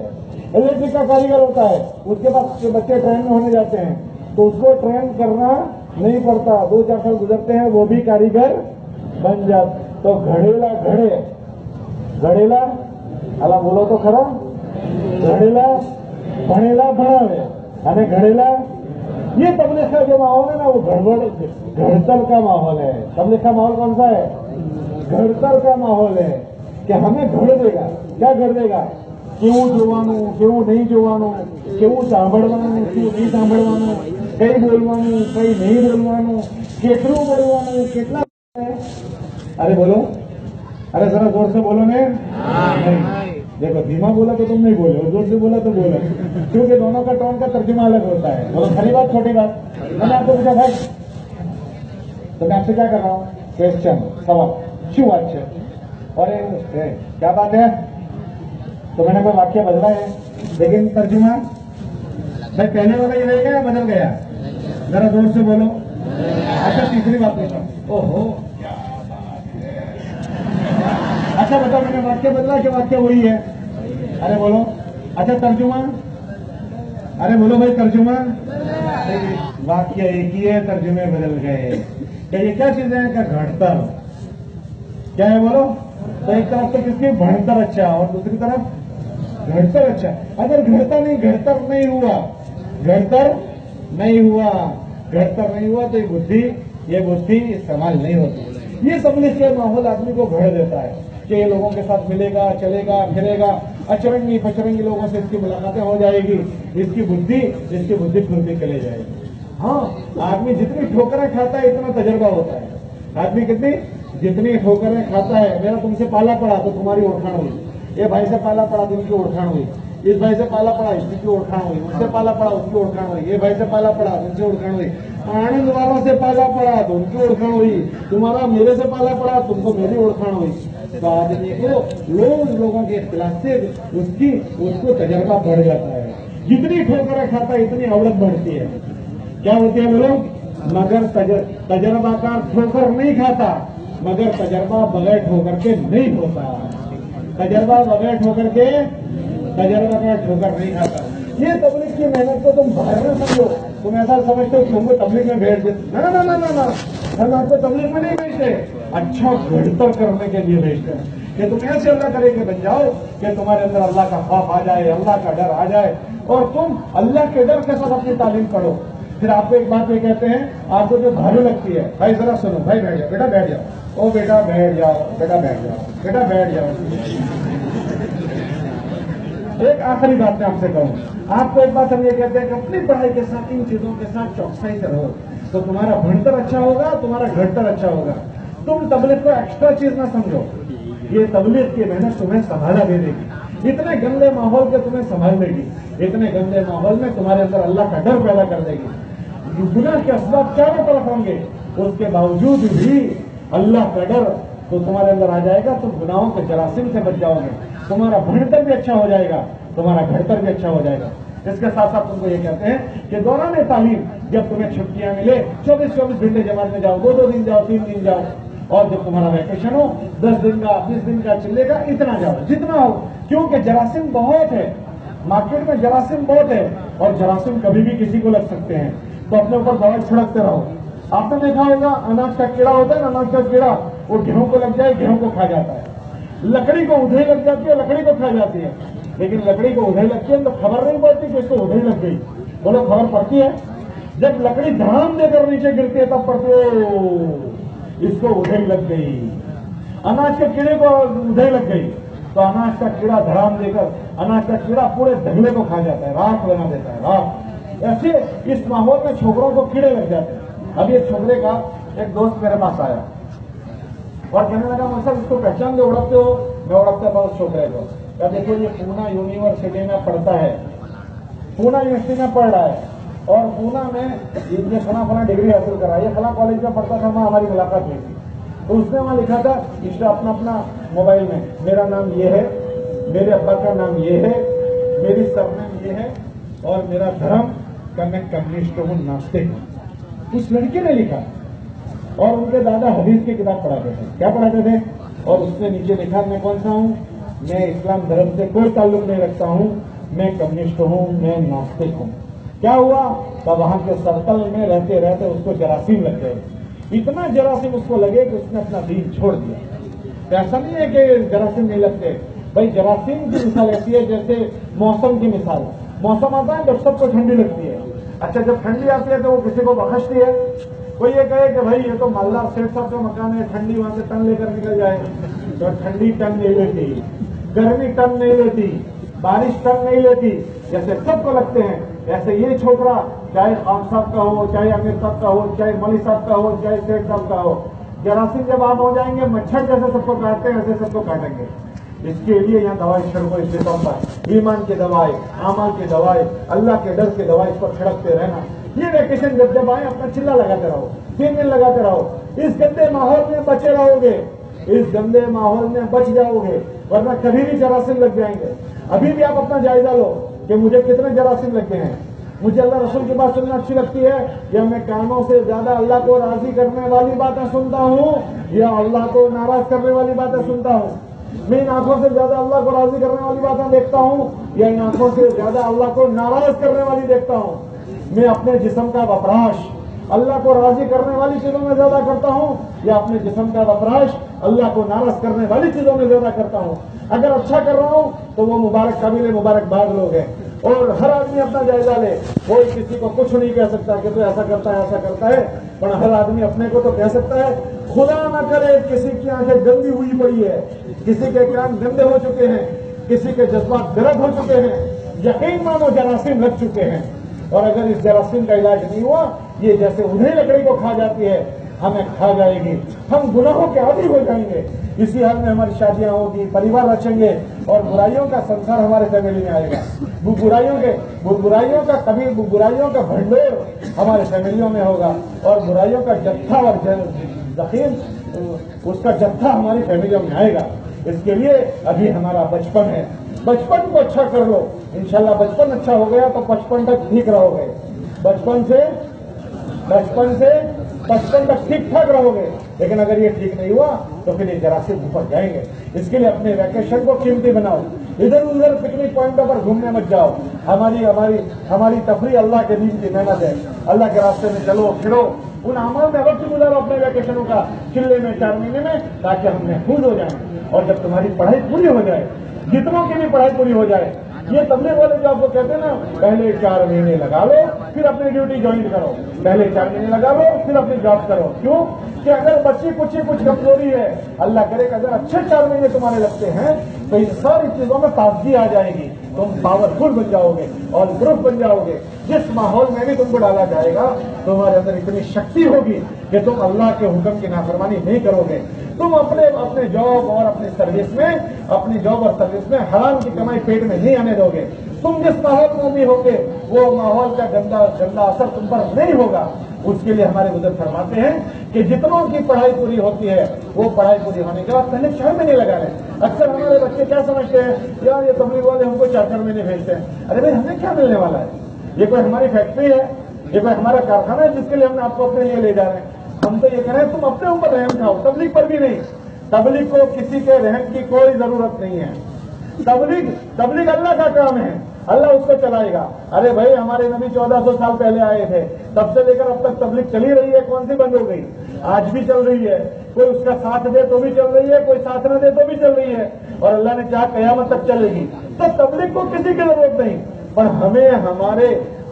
इलेक्ट्रिक का कारीगर होता है, उसके पास बच्चे ट्रेन में होने जाते हैं, तो उसको ट्रेन करना नहीं पड़ता, 2-4 साल गुजरते हैं, वो भी कारीगर बन जाता। तो घड़ेला अला बोलो तो खरा, घड़ेला भणेला भणावे અને घड़ेला। ये तबलीग का जो माहौल है ना, वो घड़तर का माहौल है। तबलीग का माहौल कौन सा है? घड़तर का माहौल है कि हमें घड़ देगा। क्या घड़ देगा? કેવું જોવાનું, કેવું નહીં જોવાનું, કેવું સાંભળવાનું, કેવું નહીં સાંભળવાનું, કઈ બોલવાનું, કઈ નહીં બોલવાનું, કેટલું બોલવાનું, કેટલા। अरे बोलो, अरे जरा जोर से बोलो ने। नहीं, देखो धीमा बोला तो तुम नहीं बोले और जोर से बोला तो बोलो, क्योंकि दोनों का टोन का तर्जुमा अलग होता है। बोलो खरी बात छोटी बात। मैंने आपको पूछा भाई, तो मैं आपसे क्या कर रहा हूँ, क्वेश्चन सवाल, क्यों अच्छे और क्या बात है, तो मैंने कोई वाक्य बदला है, लेकिन तर्जुमा भाई पहले वाला ये रहेगा या बदल गया, जरा जोर से बोलो। अच्छा तीसरी बात पूछो। ओहो क्या बात है। अच्छा बताओ मैंने वाक्य बदला कि वाक्य वही है? अरे बोलो। अच्छा तर्जुमा, अरे बोलो भाई तर्जुमा। वाक्य एक ही है, तर्जुमे बदल गए। क्या ये क्या चीजें हैं? क्या घड़तर क्या है बोलो? तो एक तरफ तो किसकी भणतर अच्छा और दूसरी तरफ घड़तर अच्छा। अगर घड़तर नहीं हुआ, घड़तर नहीं हुआ तो ये बुद्धि इस्तेमाल नहीं होती। ये तबलीग के माहौल आदमी को घड़ देता है कि ये लोगों के साथ मिलेगा, चलेगा, फिरेगा, अचरंगी पचरंगी लोगों से इसकी मुलाकातें हो जाएगी, इसकी बुद्धि खुलती चली जाएगी। हाँ, आदमी जितनी ठोकरें खाता है इतना तजर्बा होता है। आदमी जितनी ठोकरें खाता है, मेरा तुमसे पाला पड़ा तो तुम्हारी ओळखाण हुई, ये भाई से पाला पड़ा तो इनकी ओळखाण हुई, इस भाई से पाला पड़ा इसकी ओळखाण हुई, उनसे पाला पड़ा उसकी ओळखाण हुई, ये भाई से पाला पड़ा उनसे ओळखाण हुई, आनंद वालों से पाला पड़ा तो उनकी ओळखाण हुई, तुम्हारा मेरे से पाला पड़ा तुमको मेरी ओळखाण हुई। तो आदमी को लोगों के इख्तिलाफ से उसको तजर्बा बढ़ जाता है। जितनी ठोकरें खाता है इतनी अवड़त बढ़ती है। क्या होती है बोलो? मगर तजर्बाकार ठोकर नहीं खाता, मगर तजर्बा बगैर ठोकर के नहीं होता। तजर्बा बगैर ठोकर के तजर्बाकार ठोकर नहीं खाता। ये तबलीग की मेहनत को तुम बाहर में समझो, तुम ऐसा समझते हो तुमको तबलीग में भेज देते। ना ना ना ना ना, हम आपको तबलीग में नहीं भेजते, अच्छा घड़तर करने के लिए भेजते हैं कि तुम ऐसे अल्लाह करे के बन जाओ कि तुम्हारे अंदर अल्लाह का खौफ आ जाए, अल्लाह का डर आ जाए और तुम अल्लाह के डर के साथ अपनी तालीम पढ़ो। फिर आपको एक बात ये कहते हैं, आपको जो भारी लगती है, भाई जरा सुनो, भाई बैठ जाओ, बेटा बैठ जाओ, ओ बेटा बैठ जाओ, बेटा बैठ जाओ, बेटा बैठ जाओ। एक आखिरी बात मैं आपसे कहूँ, आपको एक बात हम ये कहते हैं कि अपनी पढ़ाई के साथ इन चीजों के साथ चौकसाई से रहो, तो तुम्हारा भणतर अच्छा होगा, तुम्हारा घड़तर अच्छा होगा। तुम तबलीग को एक्स्ट्रा चीज ना समझो, ये तबलीग की मेहनत तुम्हें संभाला दे देगी, इतने गंदे माहौल के तुम्हें संभाल देगी, इतने गंदे माहौल में तुम्हारे अंदर अल्लाह का डर पैदा कर देगी। गुनाह के असबाब चारों तरफ होंगे, उसके बावजूद भी अल्लाह का डर तो तुम्हारे अंदर आ जाएगा, तुम गुनाहों के जरासीम से बच जाओगे, तुम्हारा भणतर भी अच्छा हो जाएगा, तुम्हारा घड़तर भी अच्छा हो जाएगा। इसके साथ साथ तुमको ये कहते हैं कि दौरान तालीम जब तुम्हें छुट्टियां मिले 24 घंटे जमात में जाओ, 2 दिन जाओ, 3 दिन जाओ, और जब तुम्हारा वैकेशन हो 10 दिन का 20 दिन का चलेगा, इतना जाओ जितना हो, क्योंकि जरासीम बहुत है, मार्केट में जरासीम बहुत है और जरासीम कभी भी किसी को लग सकते हैं, तो अपने ऊपर दवाई छिड़कते रहो। आपने देखा होगा अनाज का कीड़ा होता है ना, अनाज का कीड़ा वो गेहूं को लग जाए, गेहूं को खा जाता है, लकड़ी को उधेड़ लग जाती है, लकड़ी को खा जाती है, लेकिन लकड़ी को उधेड़ लगती है तो खबर नहीं पड़ती कि इसको उधेड़ लग गई। बोलो खबर पड़ती है? जब लकड़ी धड़ाम देकर नीचे गिरती है तब पड़ती है इसको उधेड़ लग गई। अनाज के कीड़े को उधेड़ लग गई तो अनाज का कीड़ा धड़ाम देकर अनाज का कीड़ा पूरे ढगले को खा जाता है, राख बना देता है, राख। ऐसे इस माहौल में छोकरों को कीड़े लग जाते हैं। अभी एक छोकरे का एक दोस्त मेरे पास आया और कहने लगा, मुझसे इसको पहचान दे, उड़कते हो? मैं उड़कता था उस छोकरे को। क्या देखो ये पूना यूनिवर्सिटी में पढ़ता है, पूना यूनिवर्सिटी में पढ़ रहा है और पूना में ये फला डिग्री हासिल करा, ये फला कॉलेज में पढ़ता था, वहां हमारी मुलाकात हुई थी। तो उसने वहां लिखा था इसका अपना मोबाइल में, मेरा नाम ये है, मेरे अब्बा का नाम ये है, मेरी सरनेम ये है और मेरा धर्म का मैं कम्युनिस्ट हूं, नास्तिक हूं। उस लड़के ने लिखा और उनके दादा हदीस की किताब पढ़ाते थे। क्या पढ़ाते थे? और उसने नीचे लिखा, मैं कौन सा हूं? मैं इस्लाम धर्म से कोई ताल्लुक नहीं रखता हूं, मैं कम्युनिस्ट हूं, मैं नास्तिक हूं। क्या हुआ? तो वहां के सर्कल में रहते रहते उसको जरासीम लग गए, इतना जरासीम उसको लगे कि उसने अपना दीन छोड़ दिया। ऐसा नहीं है कि जरासीम नहीं लगते भाई, जरासीम की मिसाल ऐसी है जैसे मौसम की मिसाल। मौसम आता है जब सबको ठंडी लगती है, अच्छा जब ठंडी आती है तो वो किसी को बखशती है। कोई ये कहे कि भाई ये तो मालदार सेठ साहब का मकान है, ठंडी वहां से टन लेकर निकल जाए, तो ठंडी टन नहीं लेती, गर्मी टन नहीं लेती, बारिश टन नहीं लेती, जैसे सबको लगते हैं ऐसे ये छोकरा, चाहे खान साहब का हो, चाहे आमिर साहब का हो, चाहे मौलवी साहब का हो, चाहे सेठ साहब का हो, जरासीम जब आम हो जाएंगे, मच्छर जैसे सबको काटते हैं ऐसे सबको काटेंगे। इसके लिए यहाँ दवाई छिड़को, इसके तौर पर ईमान की दवाई, अमाल की दवाई, अल्लाह के डर की दवाई, इस पर छिड़कते रहना। ये वैकेशन जब आए अपना चिल्ला लगाते रहो, 3 दिन लगाते रहो। इस गंदे माहौल में बचे रहोगे, इस गंदे माहौल में बच जाओगे, वरना कभी भी जरासीम लग जाएंगे। अभी भी आप अपना जायजा लो कि मुझे कितने जरासीम लग गए हैं। मुझे अल्लाह रसूल की बात सुनना अच्छी लगती है, या मैं कानों से ज्यादा अल्लाह को राजी करने वाली बातें सुनता हूँ या अल्लाह को नाराज करने वाली बातें सुनता हूँ। मैं इन आंखों से ज्यादा अल्लाह को राजी करने वाली बातें देखता हूँ या इन आंखों से ज्यादा अल्लाह को नाराज करने वाली देखता हूँ। मैं अपने जिस्म का वपराश अल्लाह को राजी करने वाली चीजों में ज्यादा करता हूँ या अपने जिस्म का वपराश अल्लाह को नाराज करने वाली चीजों में ज्यादा करता हूँ। अगर अच्छा कर रहा हूँ तो वो मुबारक काबिल मुबारकबाद लोग हैं। और हर आदमी अपना जायजा ले, कोई किसी को कुछ नहीं कह सकता कि तो ऐसा करता है ऐसा करता है, पर हर आदमी अपने को तो कह सकता है। खुदा न करे किसी की आंखें गंदी हुई पड़ी है, किसी के कान गंदे हो चुके हैं, किसी के जज्बात गलत हो चुके हैं, यकीन मानो जरासीम लग चुके हैं। और अगर इस जरासीम का इलाज नहीं हुआ, ये जैसे उन्हें लकड़ी को खा जाती है, हमें खा जाएगी। हम गुनाहों के आदी हो जाएंगे। इसी हाल में हमारी शादियां होगी, परिवार रचेंगे और बुराइयों का संसार हमारे फैमिली में आएगा। बुराइयों का भंडोर हमारे फैमिलियों में होगा और बुराइयों का जत्था और जखीम उसका जत्था हमारी फैमिलियों में आएगा। इसके लिए अभी हमारा बचपन है, बचपन को अच्छा कर लो। इंशाल्लाह बचपन अच्छा हो गया तो 55 तक ठीक रहोगे। बचपन से 55 तक ठीक ठाक रहोगे। लेकिन अगर ये ठीक नहीं हुआ तो फिर ये जरासीम ऊपर जाएंगे। इसके लिए अपने वैकेशन को कीमती बनाओ। इधर उधर पिकनिक पॉइंटों पर घूमने मत जाओ। हमारी तफरी अल्लाह के दीन की मेहनत है। अल्लाह के रास्ते में चलो फिरो, उन अमाल में वक्त गुजारो अपने वैकेशनों का चिल्ले में 4 महीने में, ताकि हम महफूज हो जाएं। और जब तुम्हारी पढ़ाई पूरी हो जाए, जितनों की भी पढ़ाई पूरी हो जाए, ये तबलीग वाले जो आपको कहते हैं ना, पहले 4 महीने लगा लो फिर अपनी ड्यूटी ज्वाइन करो, पहले 4 महीने लगा लो फिर अपनी जॉब करो। क्यों कि अगर बच्ची कुछ कमजोरी है, अल्लाह करे कि अगर अच्छे 4 महीने तुम्हारे लगते हैं तो इन सारी चीजों में ताजगी आ जाएगी। तुम पावरफुल बन जाओगे और ग्रुप बन जाओगे। जिस माहौल में भी तुमको डाला जाएगा तुम्हारे अंदर इतनी शक्ति होगी कि तुम अल्लाह के हुक्म की नाफरमानी नहीं करोगे। तुम अपने जॉब और अपनी सर्विस में हराम की कमाई पेट में नहीं आने दोगे। तुम जिस माहौल में भी होगे वो माहौल का गंदा असर तुम पर नहीं होगा। उसके लिए हमारे बुजुर्ग फरमाते हैं कि जितनों की पढ़ाई पूरी होती है वो पढ़ाई पूरी होने के बाद पहले 6 महीने लगा रहे। अक्सर हमारे बच्चे क्या समझते हैं, यार ये तबलीग वाले हमको 4 महीने भेजते हैं। अरे भाई हमें क्या मिलने वाला है? ये कोई हमारी फैक्ट्री है, ये कोई हमारा कारखाना है जिसके लिए हमने आपको अपने लिए ले जा रहे हैं? हम तो ये कह रहे हैं तुम अपने ऊपर रहम खाओ, तबलीग पर भी नहीं। तबलीग को किसी के रहम की कोई जरूरत नहीं है। तबलीग अल्लाह का काम है, अल्लाह उसको चलाएगा। अरे भाई हमारे नबी 1400 साल पहले आए थे, तब से लेकर अब तक तबलीग चली रही है। कौन सी बंद हो गई? आज भी चल रही है। कोई उसका साथ दे तो भी चल रही है, कोई साथ न दे तो भी चल रही है, और अल्लाह ने चाहा कयामत तक चलेगी। तो तबलीग को किसी की जरूरत नहीं, पर हमें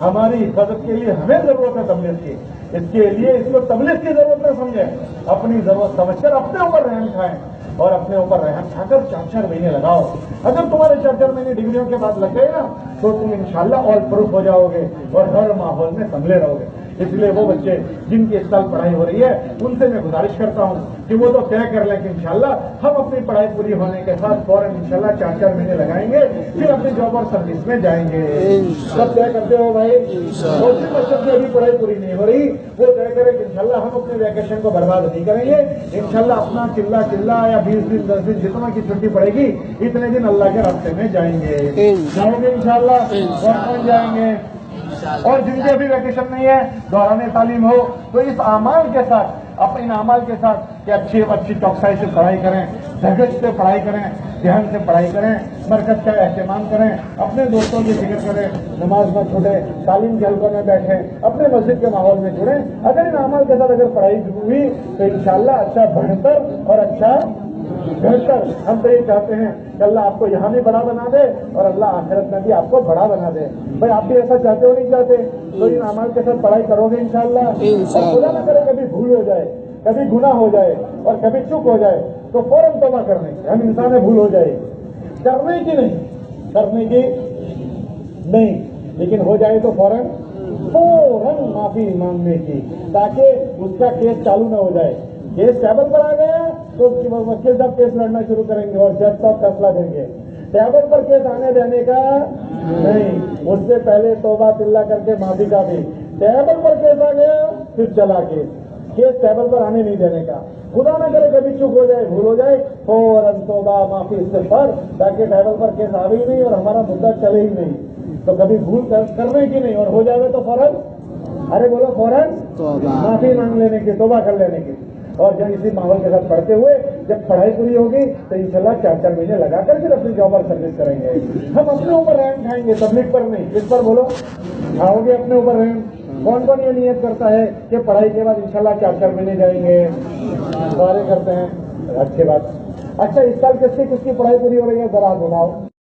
हमारी हिफाजत के लिए हमें जरूरत है तबलीग की। इसके लिए इसको तबलीग की जरूरत न समझे, अपनी जरूरत समझकर अपने ऊपर रहम खाएं और अपने ऊपर रहम खाकर 4 महीने लगाओ। अगर तुम्हारे 4 महीने डिग्रियों के बाद लग गए ना तो तुम इंशाल्लाह ऑल प्रूफ हो जाओगे और हर माहौल में संभले रहोगे। इसलिए वो बच्चे जिनकी इस साल पढ़ाई हो रही है उनसे मैं गुजारिश करता हूं कि वो तो तय कर लें कि इंशाल्लाह हम अपनी पढ़ाई पूरी होने के साथ फौरन इंशाल्लाह 4 महीने लगाएंगे, फिर अपनी जॉब और सर्विस में जाएंगे। सब तय करते हो भाई? बहुत से बच्चों की अभी पढ़ाई पूरी नहीं हो रही, वो तय करें कि इंशाल्लाह हम अपने वैकेशन को बर्बाद नहीं करेंगे। इंशाल्लाह अपना चिल्ला या 20 दिन 10 दिन जितना की छुट्टी पड़ेगी इतने दिन अल्लाह के रास्ते में जाएंगे इंशाल्लाह। कौन जाएंगे? और जिनके अभी वैकेशन नहीं है, दौरान तालीम हो, तो इस अमाल के साथ, अपने अमाल के साथ कि अच्छी चौकसाई से पढ़ाई करें, धगज से पढ़ाई करें, ध्यान से पढ़ाई करें, मरकज का एहतमाम करें, अपने दोस्तों की फिक्र करें, नमाज में छूटे, तालीम के हल्कों में बैठे, अपने मस्जिद के माहौल में जुड़े। अगर इन अमाल के साथ अगर पढ़ाई हुई तो इंशाल्लाह अच्छा बढ़तर और अच्छा बेहतर। हम तो ये चाहते हैं कि अल्लाह आपको यहाँ भी बड़ा बना दे और अल्लाह आखिरत में भी आपको बड़ा बना दे। भाई आप भी ऐसा चाहते हो नहीं चाहते? तो इन अमाल के साथ पढ़ाई करोगे इंशाल्लाह। खुदा ना करे कभी भूल हो जाए, कभी गुनाह हो जाए और कभी चूक हो जाए तो फौरन तौबा करने की। हम इंसान में भूल हो जाए, करने की नहीं, लेकिन हो जाए तो फौरन माफी मांगने की, ताकि उसका केस चालू न हो जाए। केस टेबल पर आ गया तो वकील साहब केस लड़ना शुरू करेंगे और जज साहब फैसला देंगे। टेबल पर केस आने देने का नहीं, उससे पहले तौबा तिल्ला करके माफी का भी। टेबल पर केस आ गया फिर चला केस टेबल पर आने नहीं देने का। खुदा न करे कभी चूक हो जाए, भूल हो जाए, फौरन तौबा माफी इस्तिग़फ़ार, ताकि टेबल पर केस आवे ही नहीं और हमारा मुद्दा चले ही नहीं। तो कभी भूल करने की नहीं, और हो जाए तो फौरन, अरे बोलो फौरन माफी मांग लेने की, तौबा कर लेने की। और जब इसी माहौल के साथ पढ़ते हुए जब पढ़ाई पूरी होगी तो इंशाल्लाह 4-4 महीने लगाकर फिर अपनी जॉब पर सर्विस करेंगे। हम अपने ऊपर रैंक खाएंगे, तबलीग पर नहीं। किस पर बोलो, खाओगे अपने ऊपर रैंक? कौन कौन ये नियत करता है कि पढ़ाई के बाद इंशाल्लाह 4-4 महीने जाएंगे? सारे करते हैं, अच्छी बात। अच्छा, इस साल किसकी पढ़ाई पूरी हो रही है, जरा बताओ।